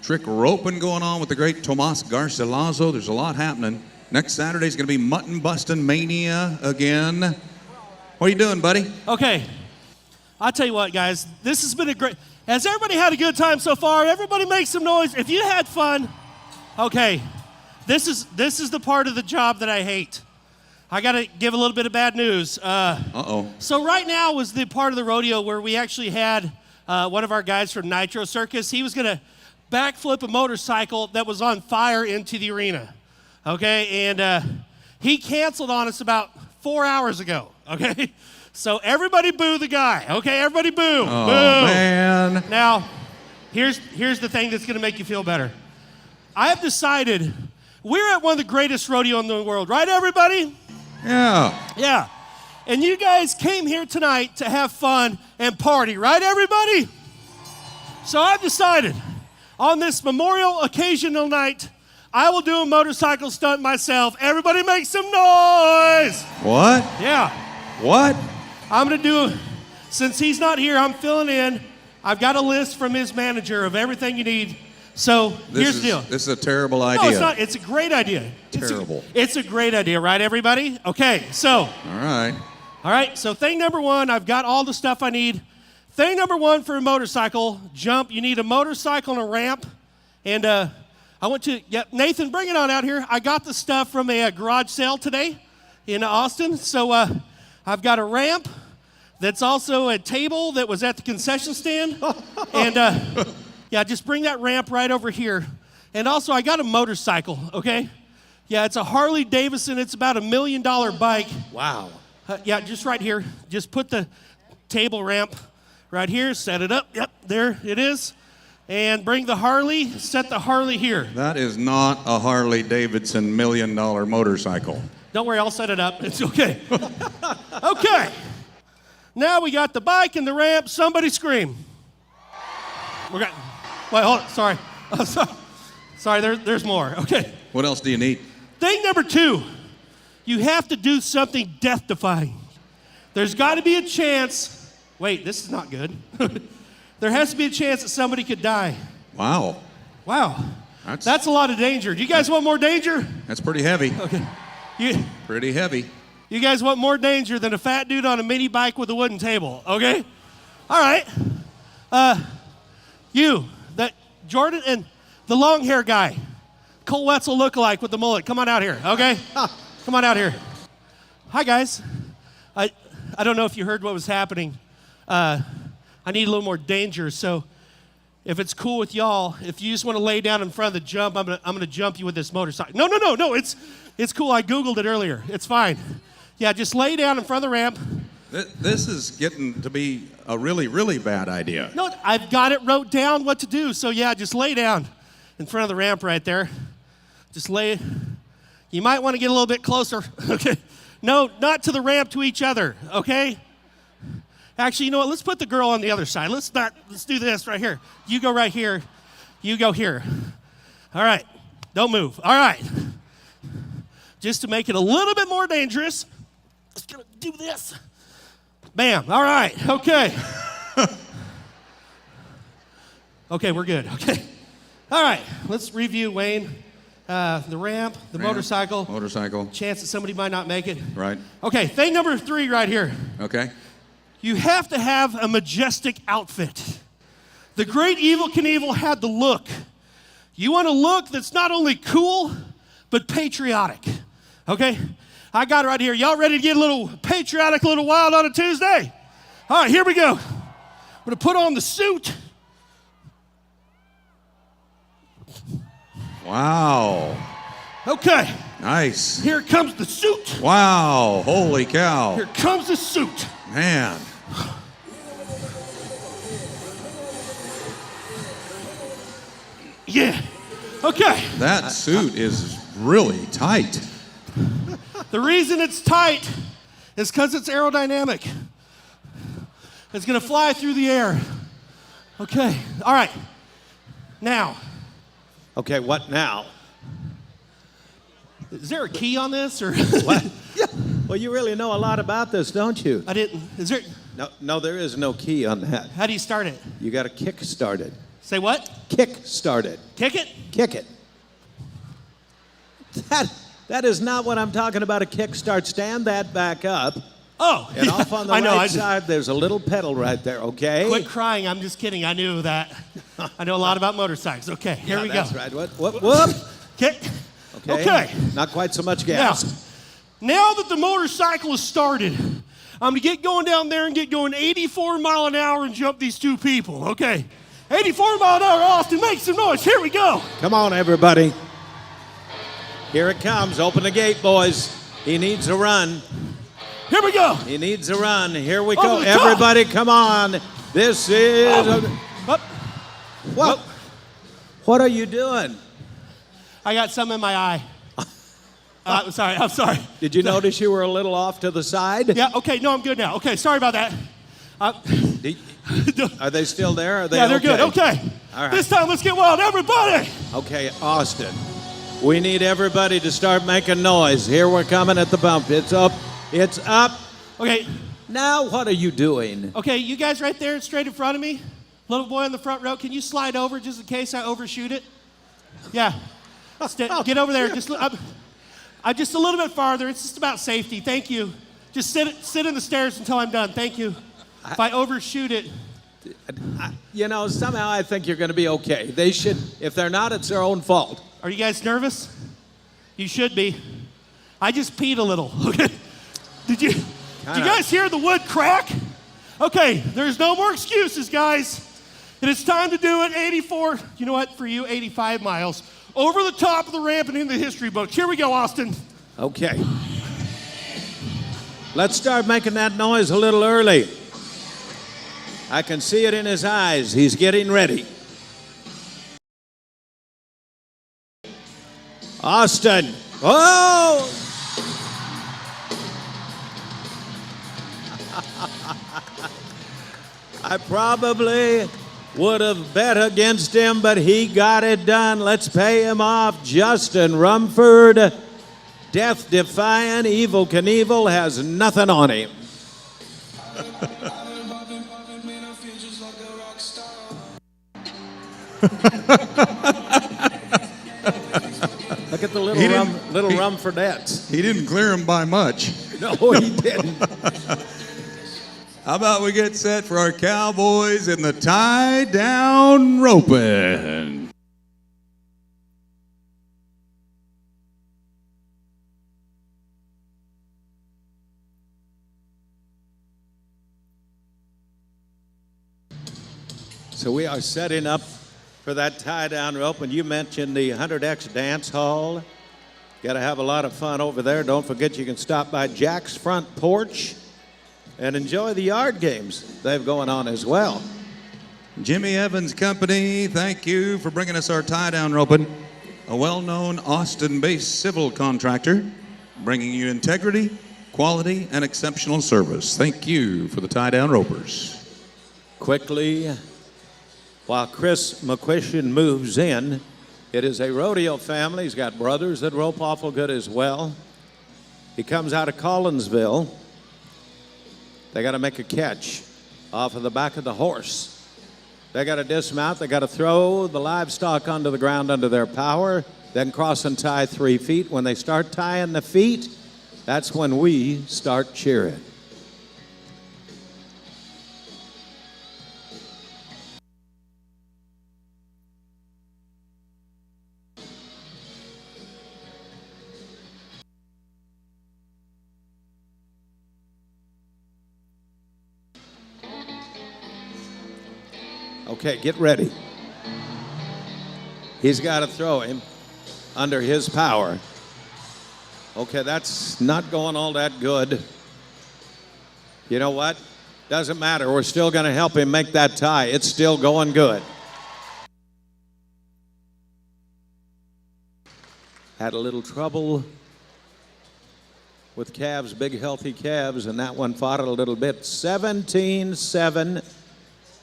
trick roping going on with the great Tomas Garcilaso. There's a lot happening. Next Saturday is going to be mutton busting mania again. What are you doing, buddy? Okay, I'll tell you what, guys. This has been a great... Has everybody had a good time so far? Everybody make some noise. If you had fun, okay, this is the part of the job that I hate. I got to give a little bit of bad news. So right now was the part of the rodeo where we actually had one of our guys from Nitro Circus. He was going to backflip a motorcycle that was on fire into the arena, okay? And he canceled on us about 4 hours ago, okay? So everybody boo the guy, okay? Everybody boo, boo. Man. Now, here's the thing that's gonna make you feel better. I have decided we're at one of the greatest rodeo in the world, right, everybody? Yeah. Yeah. And you guys came here tonight to have fun and party, right, everybody? So I've decided on this memorial occasional night, I will do a motorcycle stunt myself. Everybody make some noise. What? Yeah. What? I'm going to do, since he's not here, I'm filling in. I've got a list from his manager of everything you need. So here's the deal. This is a terrible idea. No, it's not. It's a great idea. Terrible. It's a great idea, right, everybody? Okay, so. All right, so thing number 1, I've got all the stuff I need. Thing number 1 for a motorcycle jump, you need a motorcycle and a ramp. And I went to, Nathan, bring it on out here. I got the stuff from a garage sale today in Austin. So I've got a ramp that's also a table that was at the concession stand. And just bring that ramp right over here. And also I got a motorcycle, okay? Yeah, it's a Harley Davidson. It's about $1 million bike. Wow. Just right here. Just put the table ramp right here, set it up. Yep, there it is. And bring the Harley, set the Harley here. That is not a Harley Davidson $1 million motorcycle. Don't worry, I'll set it up. It's okay. Okay. Now we got the bike and the ramp. Somebody scream. Wait, hold on. Sorry. Sorry, there's more. Okay. What else do you need? Thing number 2, you have to do something death-defying. There's got to be a chance. Wait, this is not good. There has to be a chance that somebody could die. Wow. That's a lot of danger. Do you guys want more danger? That's pretty heavy. Okay. Pretty heavy. You guys want more danger than a fat dude on a mini bike with a wooden table, okay? All right. That Jordan and the long hair guy, Cole Wetzel lookalike with the mullet. Come on out here, okay? Come on out here. Hi, guys. I don't know if you heard what was happening. I need a little more danger, so if it's cool with y'all, if you just want to lay down in front of the jump, I'm gonna jump you with this motorcycle. No, it's cool. I Googled it earlier. It's fine. Yeah, just lay down in front of the ramp. This is getting to be a really, really bad idea. No, I've got it wrote down what to do, so yeah, just lay down in front of the ramp right there. Just lay. You might want to get a little bit closer, okay? No, not to the ramp, to each other, okay? Actually, you know what? Let's put the girl on the other side. Let's do this right here. You go right here. You go here. All right. Don't move. All right. Just to make it a little bit more dangerous, just gonna do this. Bam. All right. Okay. Okay, we're good. Okay. All right. Let's review, Wayne. The ramp, the motorcycle. Chance that somebody might not make it. Right. Okay, thing number 3 right here. Okay. You have to have a majestic outfit. The great Evel Knievel had the look. You want a look that's not only cool, but patriotic, okay? I got it right here. Y'all ready to get a little patriotic, a little wild on a Tuesday? All right, here we go. I'm gonna put on the suit. Wow. Okay. Nice. Here comes the suit. Wow. Holy cow. Here comes the suit. Man. Yeah. Okay. That suit is really tight. The reason it's tight is because it's aerodynamic. It's gonna fly through the air. Okay. All right. Now. Okay, what now? Is there a key on this or? What? Yeah. Well, you really know a lot about this, don't you? I didn't. Is there? No, there is no key on that. How do you start it? You got to kick start it. Say what? Kick start it. Kick it? Kick it. That is not what I'm talking about, a kick start. Stand that back up. Oh, And yeah, off on the I know, right side, there's a little pedal right there, okay? Quit crying. I'm just kidding. I knew that. I know a lot about motorcycles. Okay, here we go. That's right. Whoop. Kick. Okay. Not quite so much gas. Now that the motorcycle is started, I'm going to get going down there and get going 84 mile an hour and jump these two people. Okay. 84 mile an hour, Austin, make some noise. Here we go. Come on, everybody. Here it comes. Open the gate, boys. He needs a run. Here we go. He needs a run. Here we go. Everybody, come on. This is... What? What are you doing? I got some in my eye. I'm sorry. Did you notice you were a little off to the side? Yeah, okay, no, I'm good now. Okay, sorry about that. Are they still there? Are they Yeah, they're good. Okay. All right. This time, let's get wild. Everybody. Okay, Austin. We need everybody to start making noise. Here we're coming at the bump. It's up. It's up. Okay. Now what are you doing? Okay, you guys right there straight in front of me. Little boy on the front row, can you slide over just in case I overshoot it? Yeah. Get over there. Just a little bit farther. It's just about safety. Thank you. Just sit in the stairs until I'm done. Thank you. If I overshoot it. Somehow I think you're going to be okay. They should, if they're not, it's their own fault. Are you guys nervous? You should be. I just peed a little. Okay. Did you guys hear the wood crack? Okay, there's no more excuses, guys. And it's time to do it 84, you know what, for you, 85 miles. Over the top of the ramp and in the history books. Here we go, Austin. Okay. Let's start making that noise a little early. I can see it in his eyes. He's getting ready. Austin. Oh! I probably would have bet against him, but he got it done. Let's pay him off. Justin Rumford, death-defying, Evel Knievel, has nothing on him. Look at the little Rumfordettes. He didn't clear him by much. No, he didn't. How about we get set for our Cowboys in the tie-down roping? So we are setting up for that tie-down rope, and you mentioned the 100X Dance Hall. Got to have a lot of fun over there. Don't forget you can stop by Jack's front porch and enjoy the yard games they have going on as well. Jimmy Evans Company, thank you for bringing us our tie-down roping. A well-known Austin-based civil contractor, bringing you integrity, quality, and exceptional service. Thank you for the tie-down ropers. Quickly, while Chris McQuistion moves in, it is a rodeo family. He's got brothers that rope awful good as well. He comes out of Collinsville. They got to make a catch off of the back of the horse. They got to dismount. They got to throw the livestock onto the ground under their power, then cross and tie 3 feet. When they start tying the feet, that's when we start cheering. Okay, get ready. He's got to throw him under his power. Okay, that's not going all that good. You know what? Doesn't matter. We're still going to help him make that tie. It's still going good. Had a little trouble with calves, big healthy calves, and that one fought it a little bit. 17-7.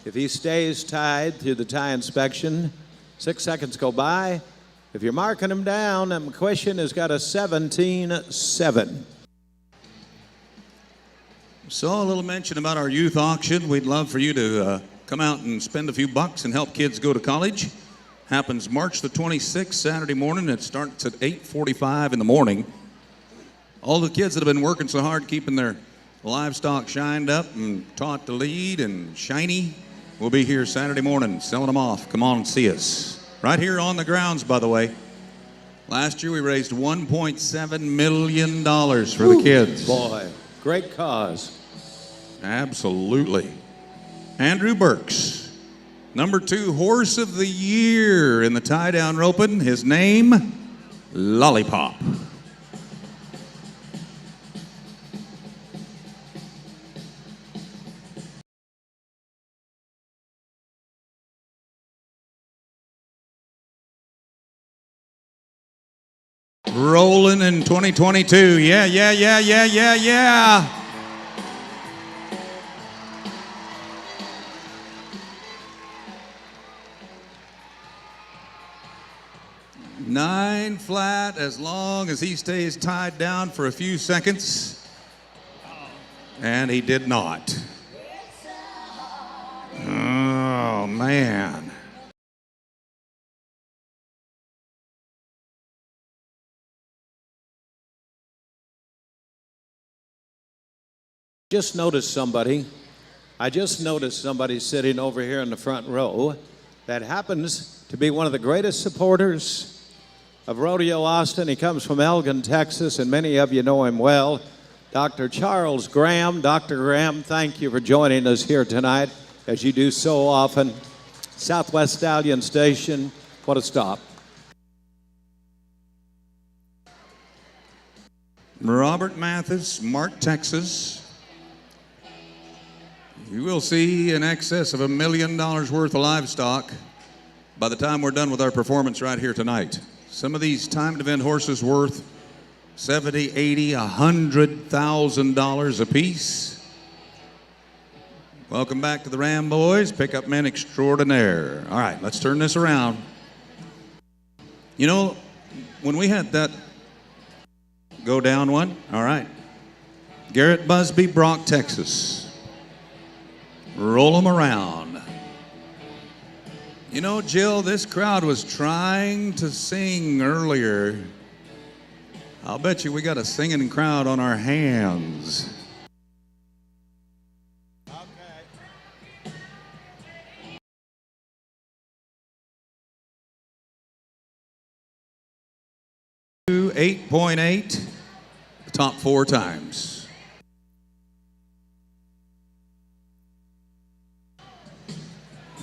If he stays tied through the tie inspection, 6 seconds go by. If you're marking him down, McQuistion has got a 17-7. So a little mention about our youth auction. We'd love for you to come out and spend a few bucks and help kids go to college. Happens March the 26th, Saturday morning. It starts at 8:45 in the morning. All the kids that have been working so hard keeping their livestock shined up and taught to lead and shiny will be here Saturday morning selling them off. Come on and see us. Right here on the grounds, by the way. Last year we raised $1.7 million for the kids. Boy, great cause. Absolutely. Andrew Burks, number 2 horse of the year in the tie-down roping. His name, Lollipop. Rolling in 2022. Yeah. 9 flat as long as he stays tied down for a few seconds. And he did not. Oh, man. I just noticed somebody sitting over here in the front row that happens to be one of the greatest supporters of Rodeo Austin. He comes from Elgin, Texas, and many of you know him well. Dr. Charles Graham. Dr. Graham, thank you for joining us here tonight, as you do so often. Southwest Stallion Station, what a stop. Robert Mathis, Mart, Texas. You will see in excess of $1 million worth of livestock by the time we're done with our performance right here tonight. Some of these timed event horses worth $70,000, $80,000, $100,000 a piece. Welcome back to the Ram Boys, pickup men extraordinaire. All right, let's turn this around. You know, when we had that go down one, all right. Garrett Busby, Brock, Texas. Roll them around. You know, Jill, this crowd was trying to sing earlier. I'll bet you we got a singing crowd on our hands. Okay. 8.8, the top 4 times.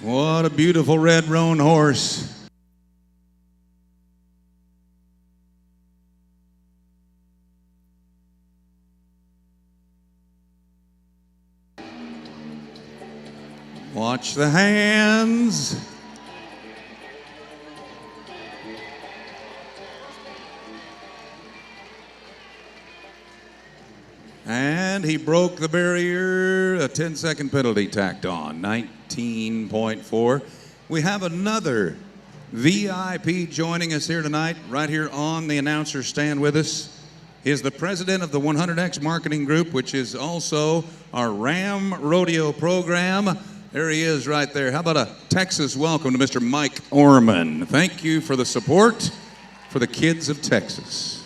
What a beautiful red roan horse. Watch the hands. And he broke the barrier, a 10-second penalty tacked on, 19.4. We have another VIP joining us here tonight, right here on the announcer stand with us. He is the president of the 100X Marketing Group, which is also our Ram Rodeo program. There he is right there. How about a Texas welcome to Mr. Mike Orman. Thank you for the support for the kids of Texas.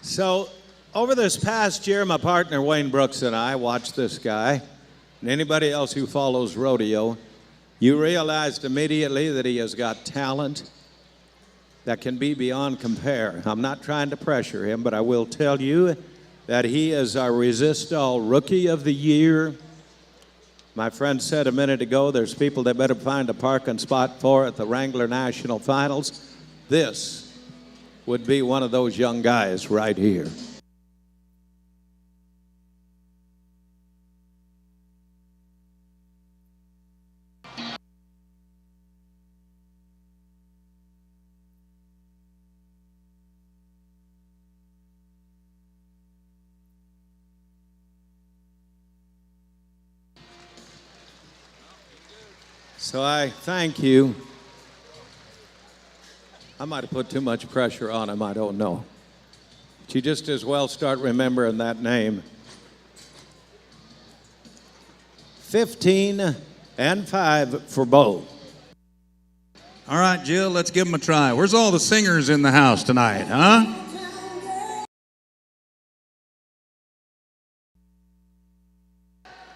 So, over this past year, my partner Wayne Brooks and I watched this guy, and anybody else who follows rodeo, you realized immediately that he has got talent that can be beyond compare. I'm not trying to pressure him, but I will tell you that he is our Resist All Rookie of the Year. My friend said a minute ago, there's people that better find a parking spot for at the Wrangler National Finals. This would be one of those young guys right here. So I thank you. I might have put too much pressure on him, I don't know. But you just as well start remembering that name. 15 and 5 for Bo. All right, Jill, let's give them a try. Where's all the singers in the house tonight, huh?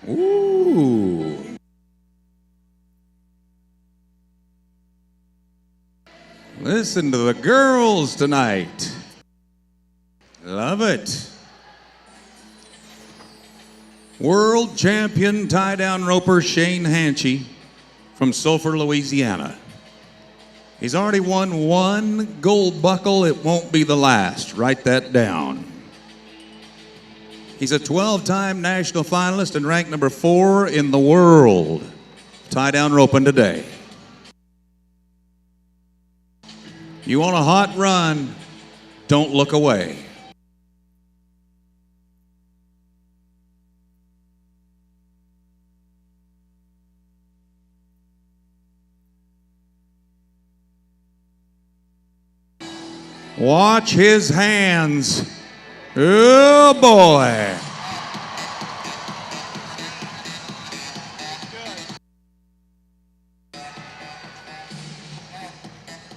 Ooh. Listen to the girls tonight. Love it. World champion tie-down roper Shane Hanchey from Sulphur, Louisiana. He's already won 1 gold buckle. It won't be the last. Write that down. He's a 12-time national finalist and ranked number 4 in the world. Tie-down roping today. You want a hot run, don't look away. Watch his hands. Oh boy.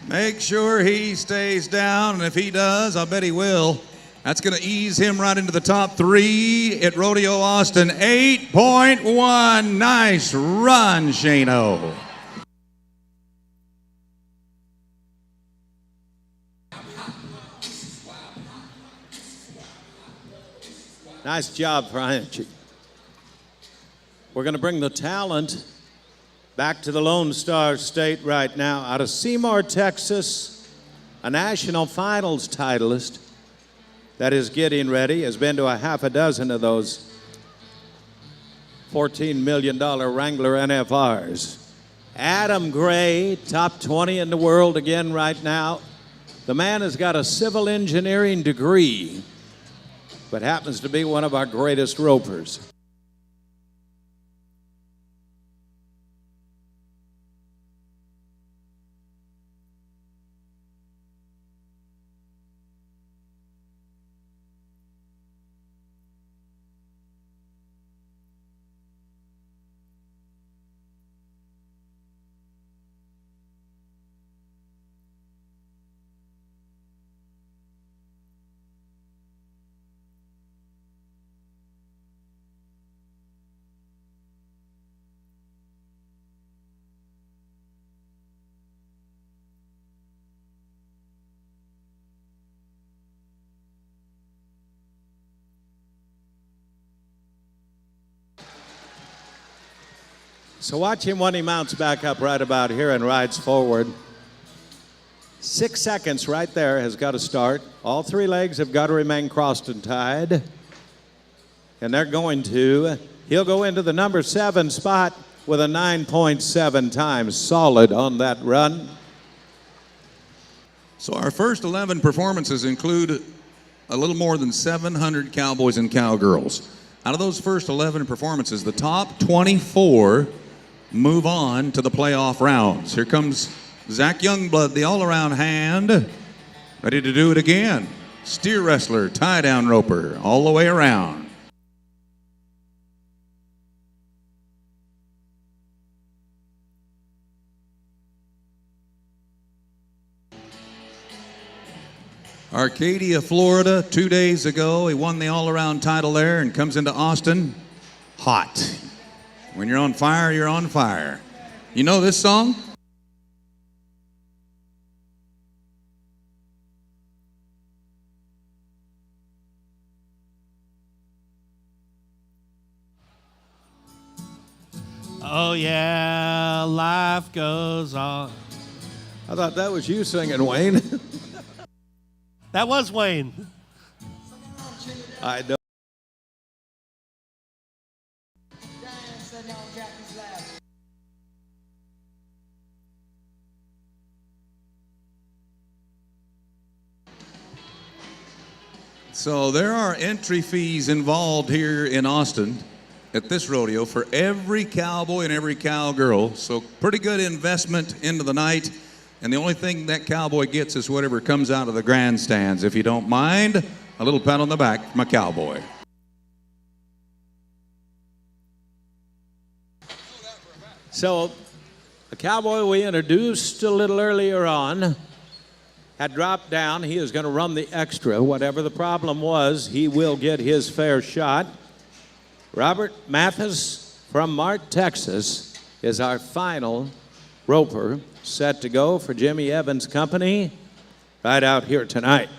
Make sure he stays down, and if he does, I bet he will. That's going to ease him right into the top 3 at Rodeo Austin. 8.1. Nice run, Shano. Nice job, Hanchey. We're going to bring the talent back to the Lone Star State right now. Out of Seymour, Texas, a national finals titleist that is getting ready, has been to a half a dozen of those $14 million Wrangler NFRs. Adam Gray, top 20 in the world again right now. The man has got a civil engineering degree, but happens to be one of our greatest ropers. So watch him when he mounts back up right about here and rides forward. 6 seconds right there has got to start. All 3 legs have got to remain crossed and tied. And they're going to. He'll go into the number 7 spot with a 9.7 times. Solid on that run. So our first 11 performances include a little more than 700 cowboys and cowgirls. Out of those first 11 performances, the top 24 move on to the playoff rounds. Here comes Zack Youngblood, the all-around hand, ready to do it again. Steer wrestler, tie-down roper, all the way around. Arcadia, Florida, 2 days ago. He won the all-around title there and comes into Austin hot. When you're on fire, you're on fire. You know this song? Oh yeah, life goes on. I thought that was you singing, Wayne. That was Wayne. I know. So there are entry fees involved here in Austin at this rodeo for every cowboy and every cowgirl. So pretty good investment into the night. And the only thing that cowboy gets is whatever comes out of the grandstands. If you don't mind, a little pat on the back from a cowboy. So, the cowboy we introduced a little earlier on had dropped down. He is going to run the extra. Whatever the problem was, he will get his fair shot. Robert Mathis from Mart, Texas, is our final roper, set to go for Jimmy Evans' company right out here tonight.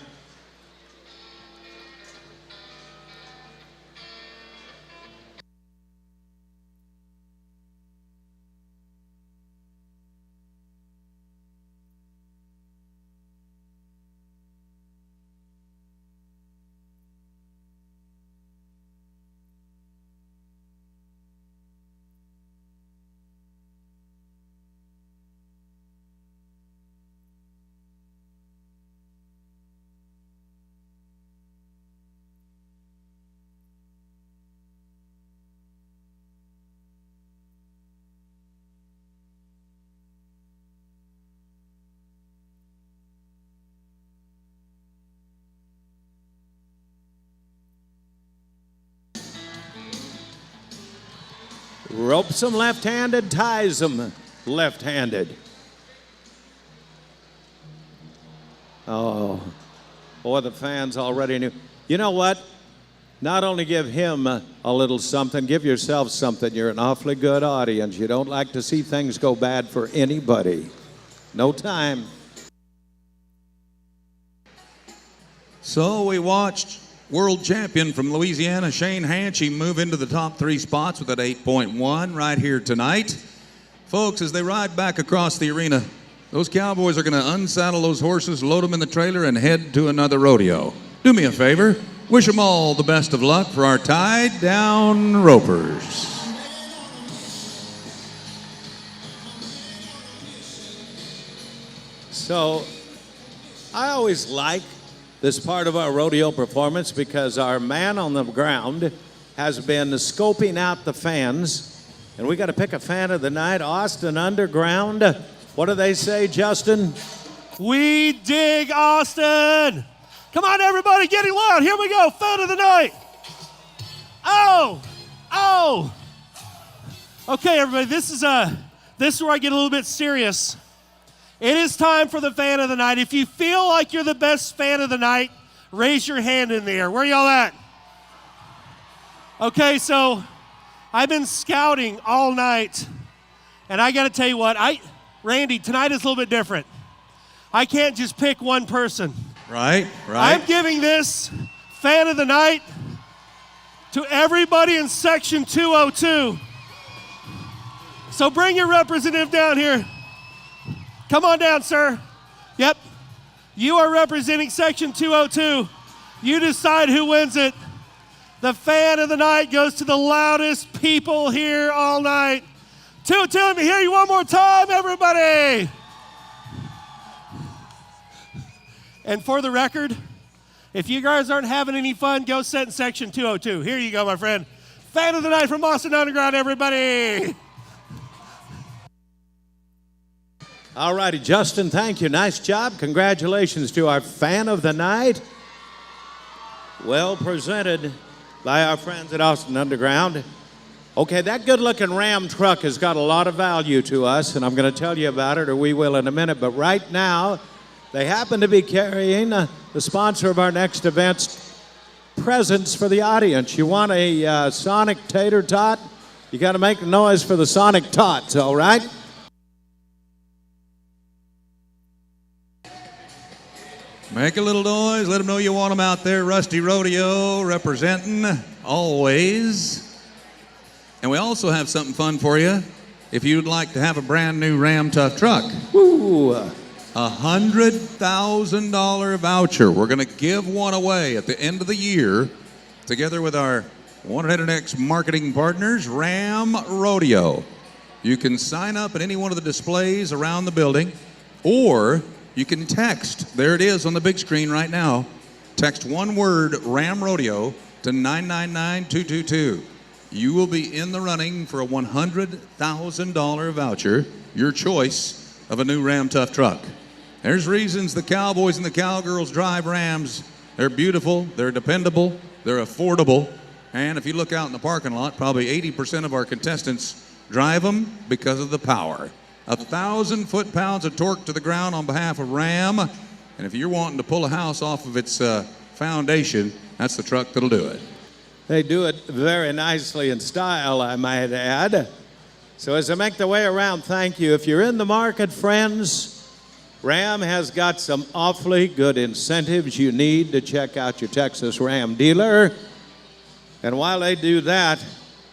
Ropes them left-handed, ties them left-handed. Oh, boy, the fans already knew. You know what? Not only give him a little something, give yourself something. You're an awfully good audience. You don't like to see things go bad for anybody. No time. So we watched world champion from Louisiana, Shane Hanchey, move into the top 3 spots with that 8.1 right here tonight. Folks, as they ride back across the arena, those cowboys are going to unsaddle those horses, load them in the trailer, and head to another rodeo. Do me a favor. Wish them all the best of luck for our tied down ropers. So, I always like this part of our rodeo performance because our man on the ground has been scoping out the fans, and we got to pick a fan of the night. Austin Underground. What do they say, Justin? We dig Austin. Come on, everybody, getting loud. Here we go. Fan of the night. Oh. Okay, everybody, this is where I get a little bit serious. It is time for the fan of the night. If you feel like you're the best fan of the night, raise your hand in the air. Where y'all at? Okay, so I've been scouting all night, and I got to tell you what, Randy, tonight is a little bit different. I can't just pick one person. Right. I'm giving this fan of the night to everybody in section 202. So bring your representative down here. Come on down, sir. Yep. You are representing section 202. You decide who wins it. The fan of the night goes to the loudest people here all night. 202, let me hear you one more time, everybody. And for the record, if you guys aren't having any fun, go sit in section 202. Here you go, my friend. Fan of the night from Austin Underground, everybody. All righty, Justin, thank you. Nice job. Congratulations to our fan of the night. Well presented by our friends at Austin Underground. Okay, that good-looking Ram truck has got a lot of value to us, and I'm going to tell you about it, or we will in a minute. But right now, they happen to be carrying the sponsor of our next event's presents for the audience. You want a Sonic tater tot? You got to make a noise for the Sonic tots, all right? Make a little noise. Let them know you want them out there. Rusty Rodeo representing always. And we also have something fun for you. if you'd like to have a brand new Ram Tough truck. Woo! $100,000 voucher. We're going to give one away at the end of the year together with our 100X marketing partners, Ram Rodeo. You can sign up at any one of the displays around the building, or you can text. There it is on the big screen right now. Text one word, Ram Rodeo, to 999-222. You will be in the running for a $100,000 voucher, your choice of a new Ram Tough truck. There's reasons the Cowboys and the Cowgirls drive Rams. They're beautiful, they're dependable, they're affordable, and if you look out in the parking lot, probably 80% of our contestants drive them because of the power. 1,000 foot-pounds of torque to the ground on behalf of Ram, and if you're wanting to pull a house off of its foundation, that's the truck that'll do it. They do it very nicely in style, I might add. So as I make the way around, thank you. If you're in the market, friends, Ram has got some awfully good incentives. You need to check out your Texas Ram dealer. And while they do that,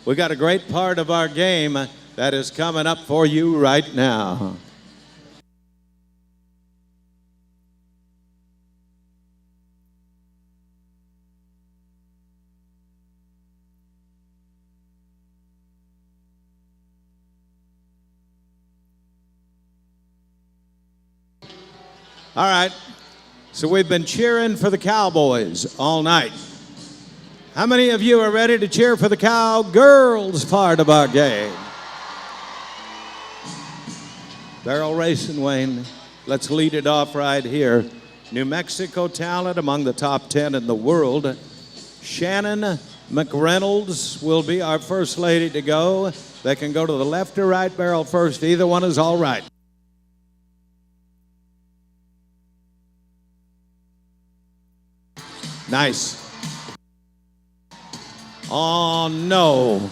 we got a great part of our game that is coming up for you right now. All right, so we've been cheering for the Cowboys all night. How many of you are ready to cheer for the Cowgirls part of our game? Barrel racing, Wayne. Let's lead it off right here. New Mexico talent among the top 10 in the world. Shannon Mcreynolds will be our first lady to go. They can go to the left or right barrel first. Either one is all right. Nice. Oh, no.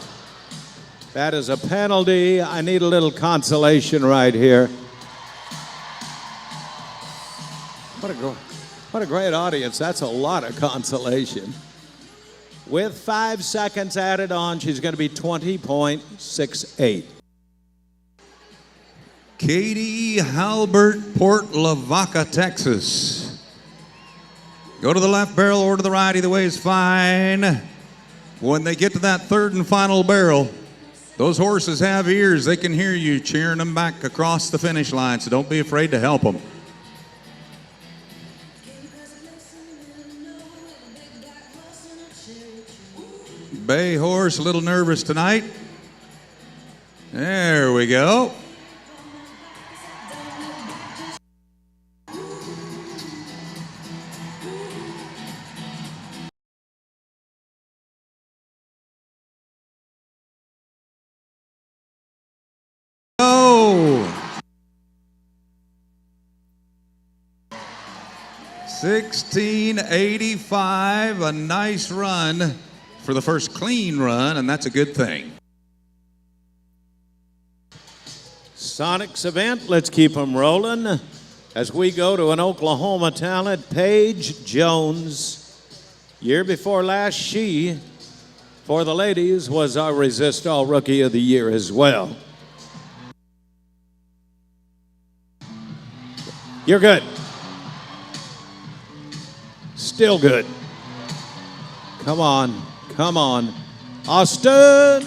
That is a penalty. I need a little consolation right here. What a great audience. That's a lot of consolation. With 5 seconds added on, she's going to be 20.68. Katie Halbert, Port Lavaca, Texas. Go to the left barrel or to the right, either way is fine. When they get to that third and final barrel, those horses have ears. They can hear you cheering them back across the finish line, so don't be afraid to help them. Bay horse, a little nervous tonight. There we go. Go. 1685, a nice run for the first clean run, and that's a good thing. Sonic's event, let's keep them rolling as we go to an Oklahoma talent, Paige Jones. Year before last, she, for the ladies, was our Resist All Rookie of the Year as well. You're good. Still good. Come on, come on. Austin.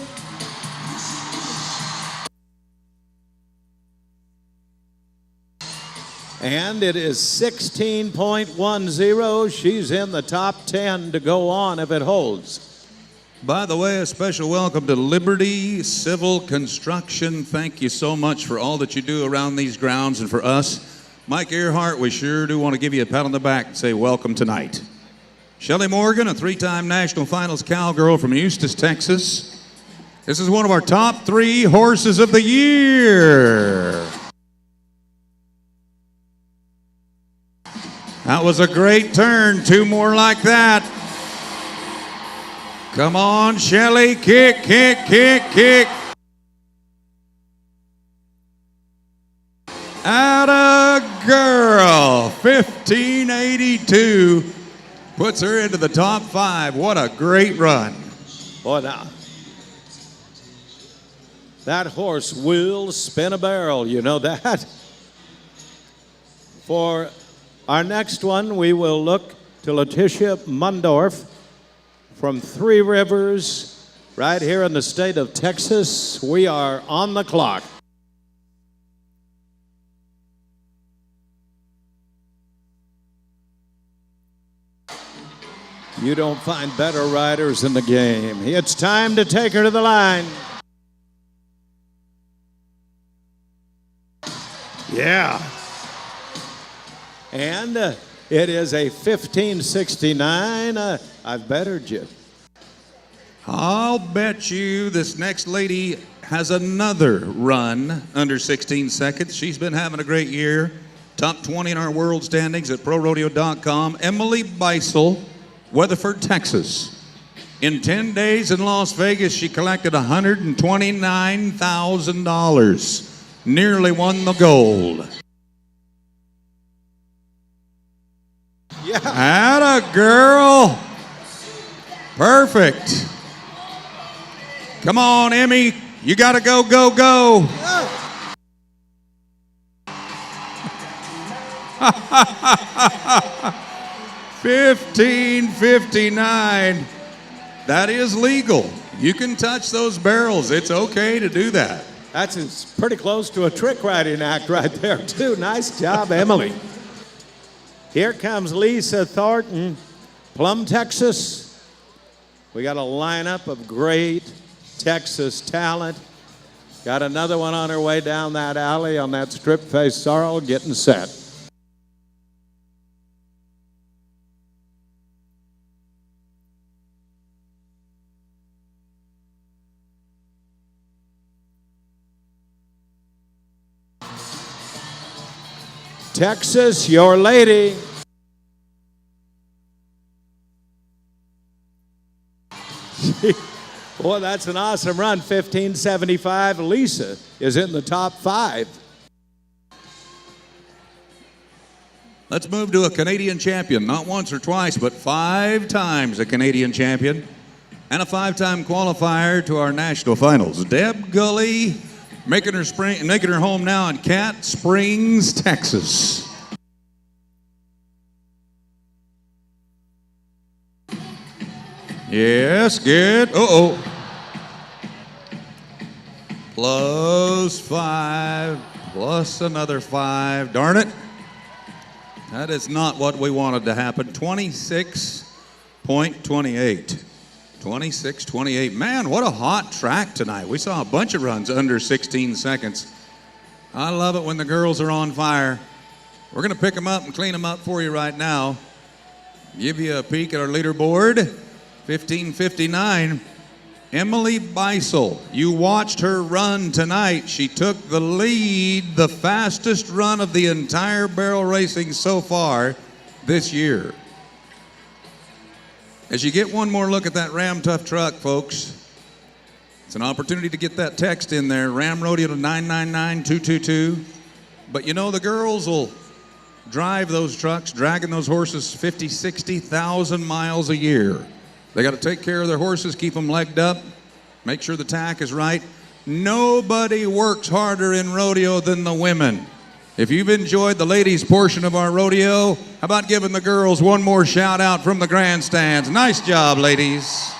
And it is 16.10. She's in the top 10 to go on if it holds. By the way, a special welcome to Liberty Civil Construction. Thank you so much for all that you do around these grounds and for us. Mike Earhart, we sure do want to give you a pat on the back and say welcome tonight. Shelly Morgan, a 3-time National Finals Cowgirl from Eustis, Texas. This is one of our top 3 horses of the year. That was a great turn. 2 more like that. Come on, Shelly. Kick, kick, kick, kick. Atta girl. 1582 puts her into the top 5. What a great run. Boy, now. That horse will spin a barrel, you know that. For our next one, we will look to Letitia Mundorf from Three Rivers, right here in the state of Texas. We are on the clock. You don't find better riders in the game. It's time to take her to the line. Yeah. And it is a 1569. I've bettered you. I'll bet you this next lady has another run under 16 seconds. She's been having a great year. Top 20 in our world standings at ProRodeo.com. Emily Beisel, Weatherford, Texas. In 10 days in Las Vegas, she collected $129,000. Nearly won the gold. Yeah. Atta girl. Perfect. Come on, Emmy. You got to go, go, go. Yeah. 1559. That is legal. You can touch those barrels. It's okay to do that. That's pretty close to a trick riding act right there, too. Nice job, Emily. Here comes Lisa Thornton, Plum, Texas. We got a lineup of great Texas talent. Got another one on her way down that alley on that strip-face sorrel getting set. Texas, your lady. Boy, that's an awesome run, 1575. Lisa is in the top 5. Let's move to a Canadian champion, not once or twice, but 5 times a Canadian champion and a 5-time qualifier to our national finals. Deb Gully, making her home now in Cat Springs, Texas. Yes, good. Uh-oh. Plus 5, plus another 5. Darn it. That is not what we wanted to happen. 26.28. 26-28. Man, what a hot track tonight. We saw a bunch of runs under 16 seconds. I love it when the girls are on fire. We're going to pick them up and clean them up for you right now. Give you a peek at our leaderboard. 1559. Emily Beisel. You watched her run tonight. She took the lead, the fastest run of the entire barrel racing so far this year. As you get one more look at that Ram Tough truck, folks, it's an opportunity to get that text in there, Ram Rodeo to 999-222. But you know, the girls will drive those trucks, dragging those horses 50, 60,000 miles a year. They got to take care of their horses, keep them legged up, make sure the tack is right. Nobody works harder in rodeo than the women. If you've enjoyed the ladies' portion of our rodeo, how about giving the girls one more shout out from the grandstands? Nice job, ladies.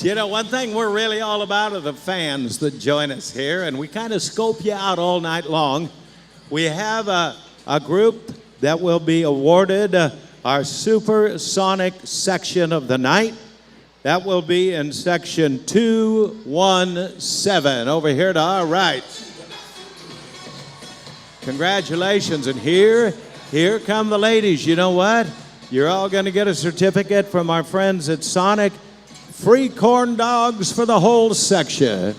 You know, one thing we're really all about are the fans that join us here, and we kind of scope you out all night long. We have a group that will be awarded our supersonic section of the night. That will be in section 217, over here to our right. Congratulations, and here come the ladies. You know what? You're all going to get a certificate from our friends at Sonic. Free corn dogs for the whole section.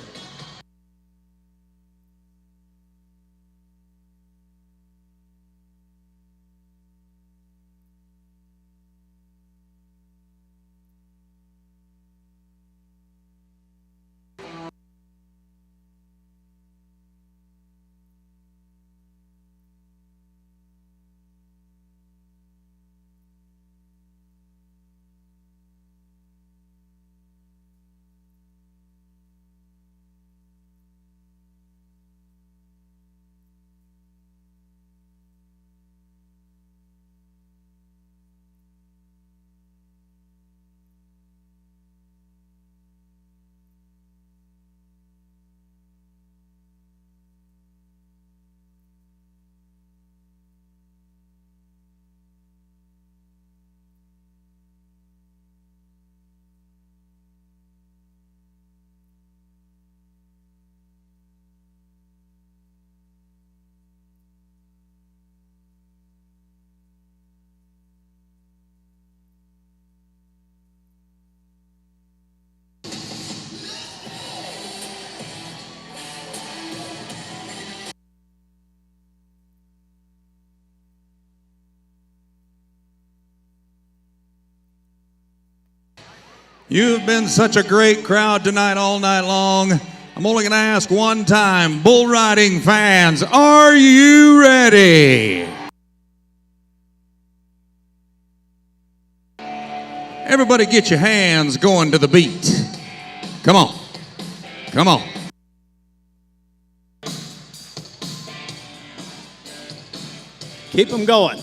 You've been such a great crowd tonight, all night long. I'm only going to ask one time, bull riding fans, are you ready? Everybody get your hands going to the beat. Come on. Come on. Keep them going.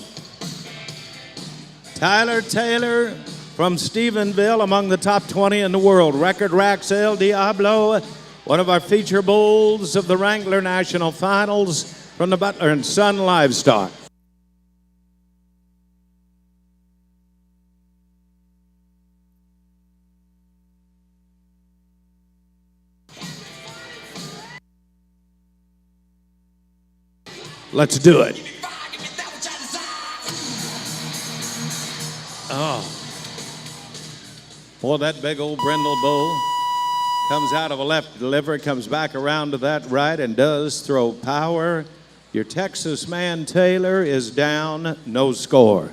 Tyler Taylor from Stephenville, among the top 20 in the world. Record Racks El Diablo, one of our feature bulls of the Wrangler National Finals from the Butler and Son Livestock. Let's do it. Oh. Boy, that big old brindle bull comes out of a left delivery, comes back around to that right, and does throw power. Your Texas man, Taylor, is down, no score.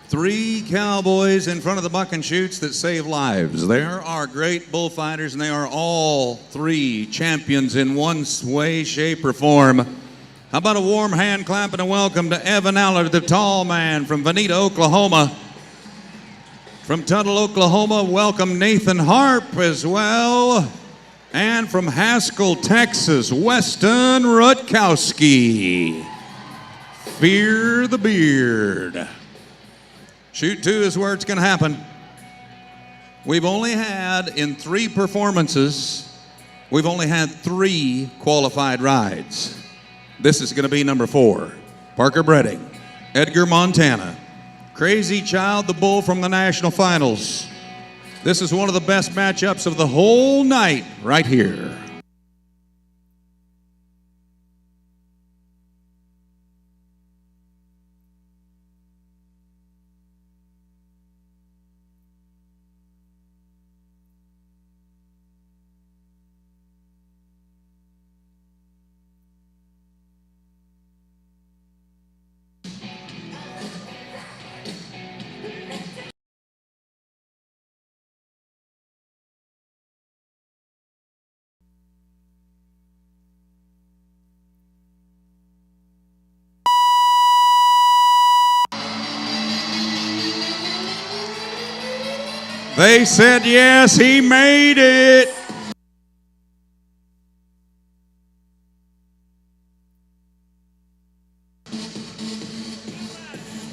3 cowboys in front of the buck and shoots that save lives. There are great bullfighters, and they are all 3 champions in one way, shape, or form. How about a warm hand clap and a welcome to Evan Allard, the tall man from Veneta, Oklahoma. From Tuttle, Oklahoma, welcome Nathan Harp as well. And from Haskell, Texas, Weston Rutkowski. Fear the beard. Shoot 2 is where it's going to happen. We've only had, in 3 performances, we've only had 3 qualified rides. This is going to be number 4. Parker Bredding, Edgar Montana, Crazy Child, the bull from the national finals. This is one of the best matchups of the whole night right here. They said yes, he made it.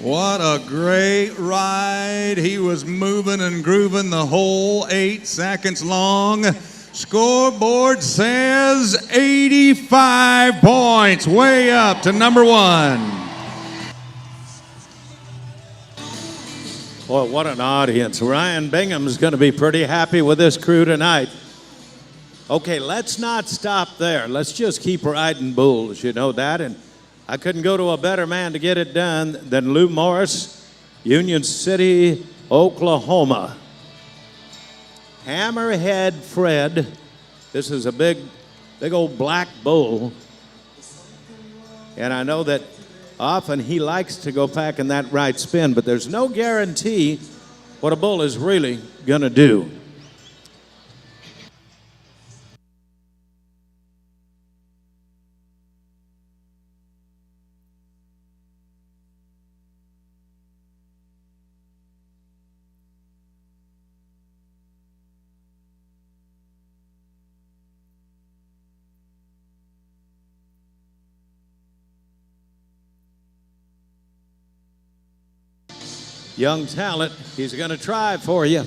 What a great ride. He was moving and grooving the whole 8 seconds long. Scoreboard says 85 points, way up to number 1. Boy, what an audience. Ryan Bingham's going to be pretty happy with this crew tonight. Okay, let's not stop there. Let's just keep riding bulls, you know that. And I couldn't go to a better man to get it done than Lou Morris, Union City, Oklahoma. Hammerhead Fred. This is a big old black bull. And I know that often he likes to go back in that right spin, but there's no guarantee what a bull is really going to do. Young talent, he's going to try for you.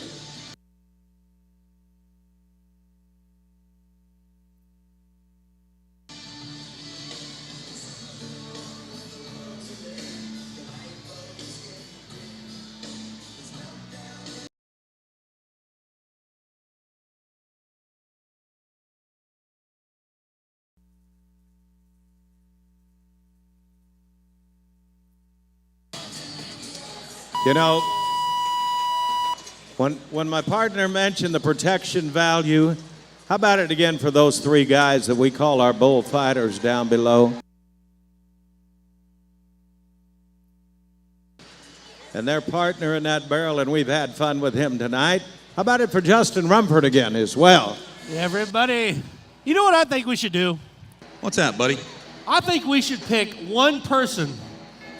You know, when my partner mentioned the protection value, how about it again for those 3 guys that we call our bullfighters down below? and their partner in that barrel, and we've had fun with him tonight. How about it for Justin Rumford again as well? Everybody, you know what I think we should do? What's that, buddy? I think we should pick one person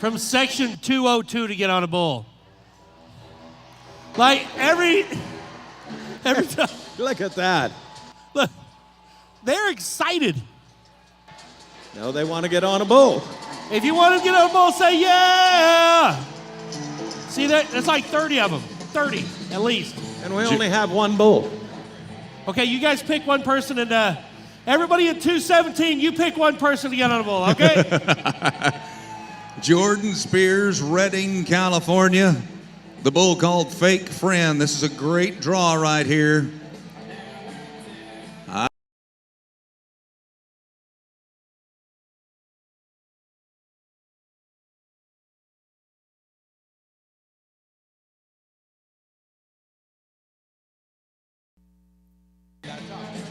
from section 202 to get on a bull. Like every time. Look at that. Look, they're excited. No, they want to get on a bull. If you want to get on a bull, say yeah. See that? That's like 30 of them. 30 at least. And we only have one bull. Okay, you guys pick one person, and everybody at 217, you pick one person to get on a bull, okay? Jordan Spears, Redding, California. The bull called Fake Friend. This is a great draw right here.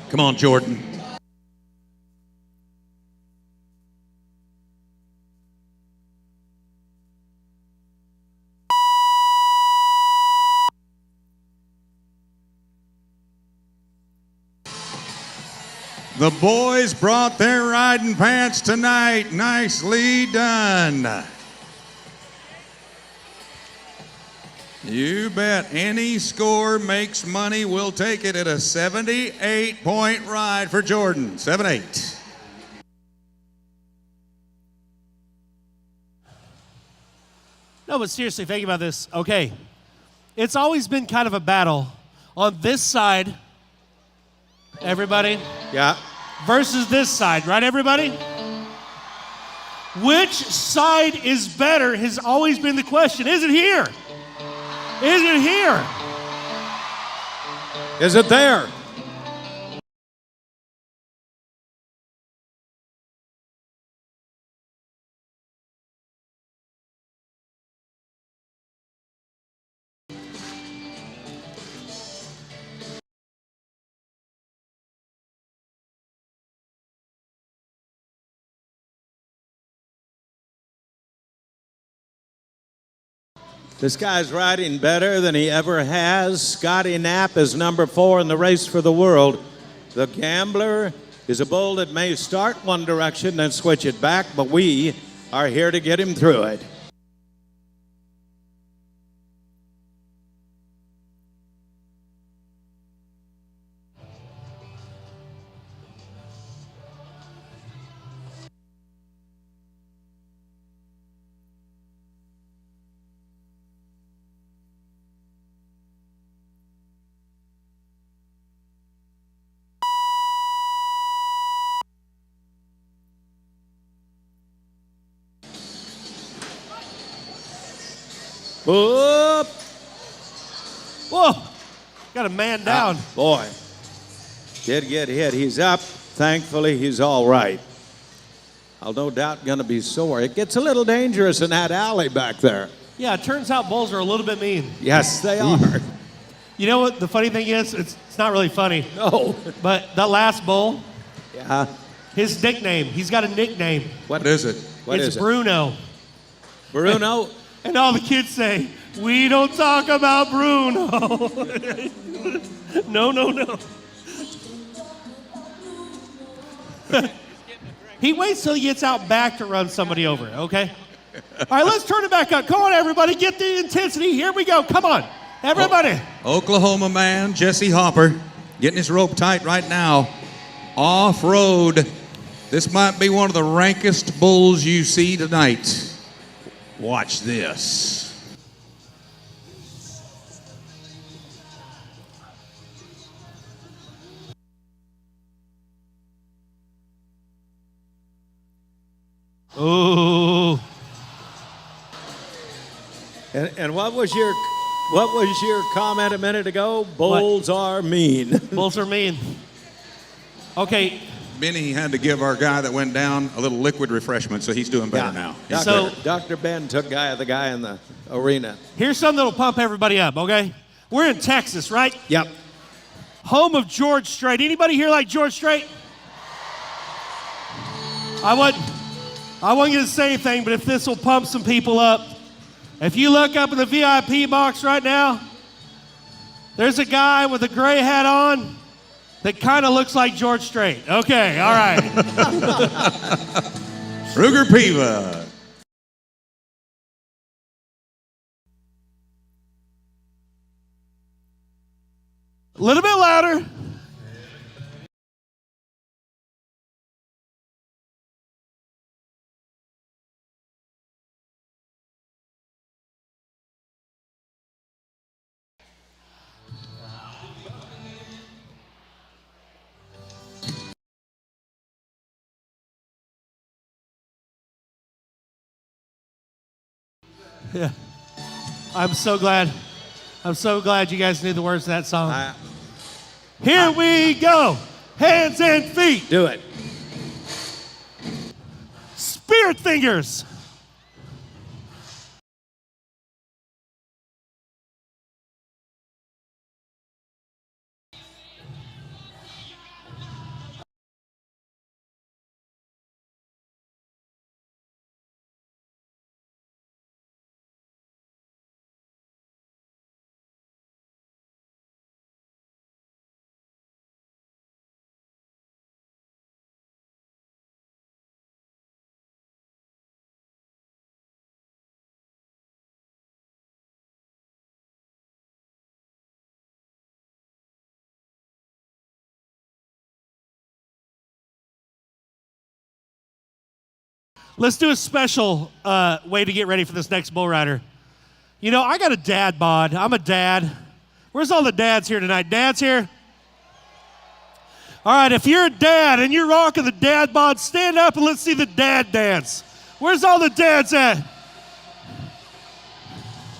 Come on, Jordan. The boys brought their riding pants tonight. Nicely done. You bet. Any score makes money. We'll take it at a 78-point ride for Jordan. 7-8. No, but seriously, think about this. Okay, it's always been kind of a battle on this side, everybody, Yeah. versus this side, right, everybody? Which side is better has always been the question. Is it here? Is it here? Is it there? This guy's riding better than he ever has. Scotty Knapp is number 4 in the race for the world. The Gambler is a bull that may start one direction and switch it back, but we are here to get him through it. Whoop! Whoa, got a man down. Boy, did get hit. He's up. Thankfully, he's all right. I'll no doubt going to be sore. It gets a little dangerous in that alley back there. Yeah, it turns out bulls are a little bit mean. Yes, they are. You know what the funny thing is? It's not really funny. No. But that last bull, Yeah. his nickname, he's got a nickname. What is it? What it's is it? Bruno. Bruno? And all the kids say, we don't talk about Bruno. No. He waits till he gets out back to run somebody over, okay? All right, let's turn it back up. Come on, everybody, get the intensity. Here we go. Come on, everybody. Oklahoma man, Jesse Hopper, getting his rope tight right now. Off-road. This might be one of the rankest bulls you see tonight. Watch this. Ooh. And what was your comment a minute ago? Bulls are mean. Bulls are mean. Okay. Benny had to give our guy that went down a little liquid refreshment, so he's doing better now. Dr. Ben took the guy in the arena. Here's something that'll pump everybody up, okay? We're in Texas, right? Yep. Home of George Strait. Anybody here like George Strait? I wasn't going to say anything, but if this will pump some people up, If you look up in the VIP box right now, there's a guy with a gray hat on that kind of looks like George Strait. Okay, all right. Ruger Piva. A little bit louder. Yeah. I'm so glad you guys knew the words to that song. Here we go. Hands and feet. Do it. Spirit fingers. Let's do a special way to get ready for this next bull rider. You know, I got a dad bod. I'm a dad. Where's all the dads here tonight? Dads here? All right, if you're a dad and you're rocking the dad bod, stand up and let's see the dad dance. Where's all the dads at?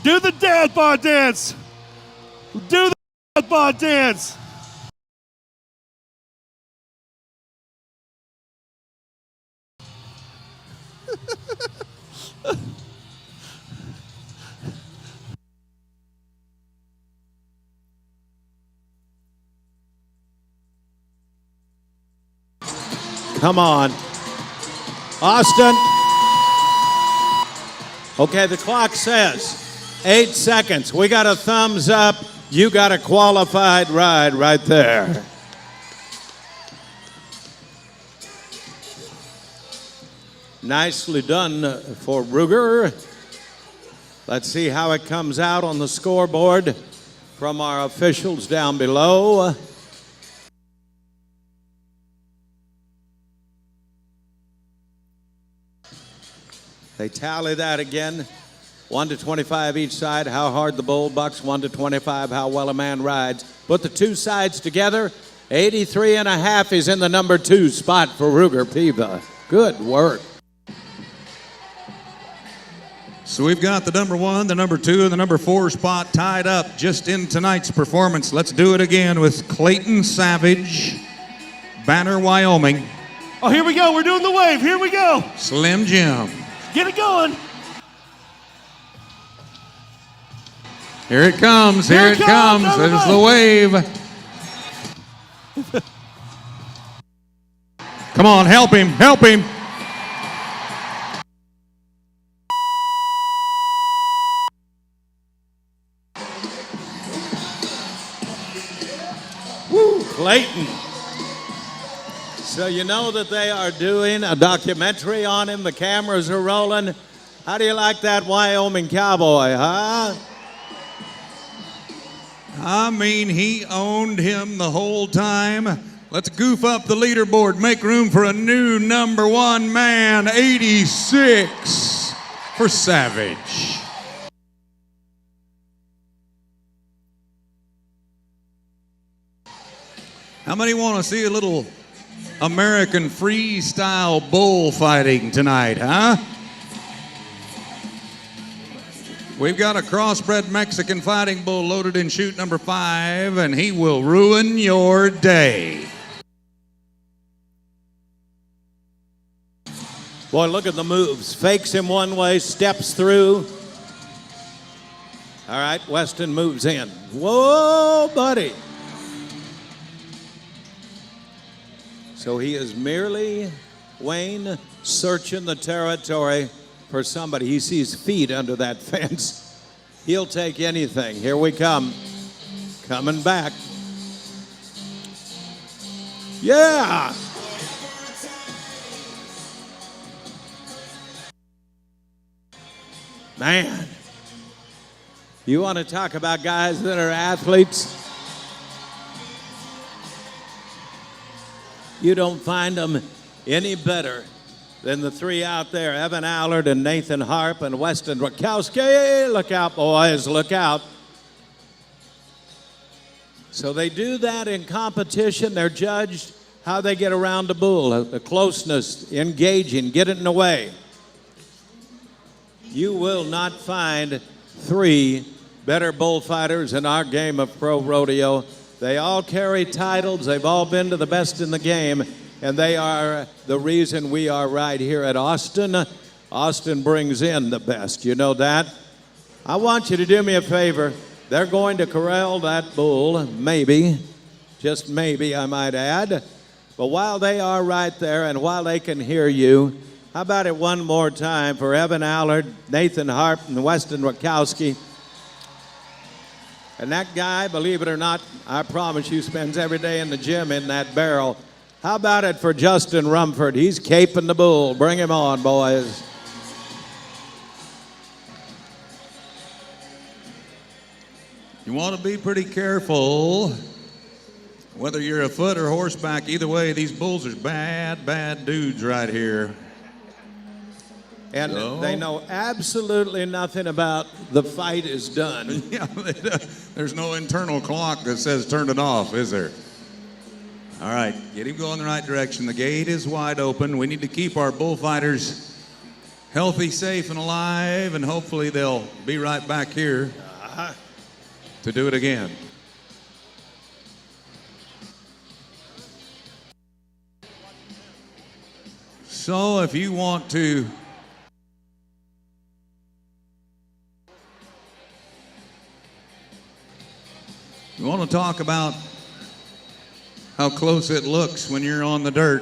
Do the dad bod dance. Do the dad bod dance. Come on. Austin. Okay, the clock says 8 seconds. We got a thumbs up. You got a qualified ride right there. Nicely done for Ruger. Let's see how it comes out on the scoreboard from our officials down below. They tally that again. 1 to 25 each side, how hard the bull bucks. 1 to 25, how well a man rides. Put the two sides together. 83.5 is in the number 2 spot for Ruger Piva. Good work. So we've got the number 1, the number 2, and the number 4 spot tied up just in tonight's performance. Let's do it again with Clayton Savage, Banner, Wyoming. Oh, here we go. We're doing the wave. Here we go. Slim Jim. Get it going. Here it comes. Here it comes. There's the wave. Come on, help him. Help him. Woo, Clayton. So you know that they are doing a documentary on him. The cameras are rolling. How do you like that Wyoming cowboy, huh? I mean, he owned him the whole time. Let's goof up the leaderboard. Make room for a new number 1 man, 86 for Savage. How many want to see a little American freestyle bullfighting tonight, huh? We've got a crossbred Mexican fighting bull loaded in chute number 5, and he will ruin your day. Boy, look at the moves. Fakes him one way, steps through. All right, Weston moves in. Whoa, buddy. So he is merely, Wayne, searching the territory for somebody. He sees feet under that fence. He'll take anything. Here we come. Coming back. Yeah! Man, you want to talk about guys that are athletes? You don't find them any better than the three out there, Evan Allard and Nathan Harp and Weston Rakowski. Look out, boys, look out. So they do that in competition. They're judged how they get around the bull, the closeness, engaging, get it in the way. You will not find three better bullfighters in our game of pro rodeo. They all carry titles. They've all been to the best in the game, and they are the reason we are right here at Austin. Austin brings in the best. You know that? I want you to do me a favor. They're going to corral that bull, maybe, just maybe, I might add. But while they are right there and while they can hear you, how about it one more time for Evan Allard, Nathan Harp, and Weston Rakowski. And that guy, believe it or not, I promise you, spends every day in the gym in that barrel. How about it for Justin Rumford? He's caping the bull. Bring him on, boys. You want to be pretty careful. Whether you're a foot or horseback, either way, these bulls are bad, bad dudes right here. And they know absolutely nothing about the fight is done. Yeah, there's no internal clock that says turn it off, is there? All right, get him going the right direction. The gate is wide open. We need to keep our bullfighters healthy, safe, and alive, and hopefully they'll be right back here to do it again. So if you want to talk about how close it looks when you're on the dirt.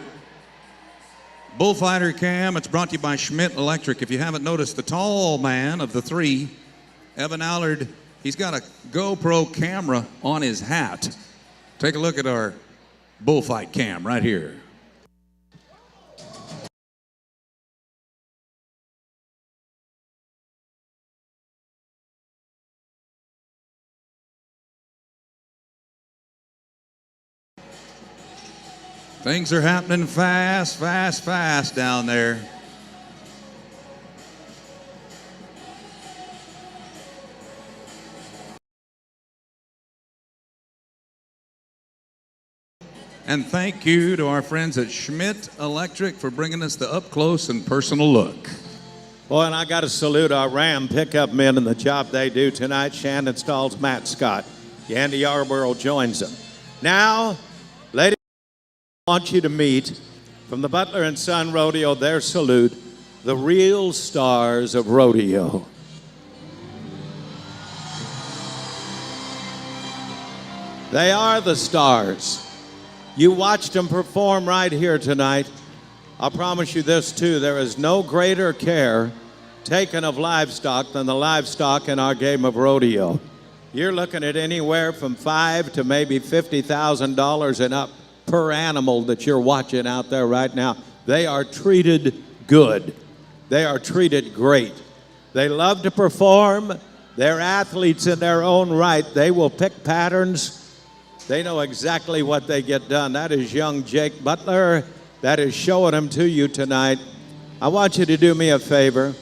Bullfighter Cam, it's brought to you by Schmidt Electric. If you haven't noticed, the tall man of the three, Evan Allard, he's got a GoPro camera on his hat. Take a look at our bullfight cam right here. Things are happening fast, fast, fast down there. And thank you to our friends at Schmidt Electric for bringing us the up-close and personal look. Boy, and I got to salute our Ram pickup men and the job they do tonight. Shannon Stahl's Matt Scott. Andy Yarborough joins them. Now, ladies, I want you to meet, from the Butler and Son Rodeo, their salute, the real stars of rodeo. They are the stars. You watched them perform right here tonight. I'll promise you this, too. There is no greater care taken of livestock than the livestock in our game of rodeo. You're looking at anywhere from $5,000 to maybe $50,000 and up per animal that you're watching out there right now. They are treated good. They are treated great. They love to perform. They're athletes in their own right. They will pick patterns. They know exactly what they get done. That is young Jake Butler. That is showing them to you tonight. I want you to do me a favor.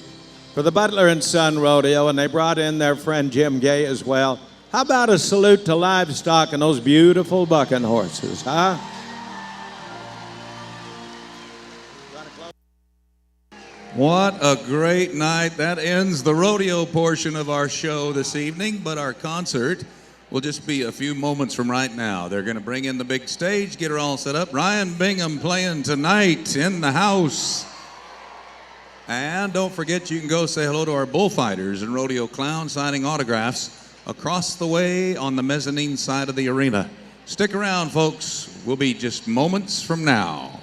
For the Butler and Son Rodeo, and they brought in their friend Jim Gay as well. How about a salute to livestock and those beautiful bucking horses, huh? What a great night. That ends the rodeo portion of our show this evening, but our concert will just be a few moments from right now. They're going to bring in the big stage, get her all set up. Ryan Bingham playing tonight in the house. And don't forget, you can go say hello to our bullfighters and rodeo clowns signing autographs across the way on the mezzanine side of the arena. Stick around, folks. We'll be just moments from now.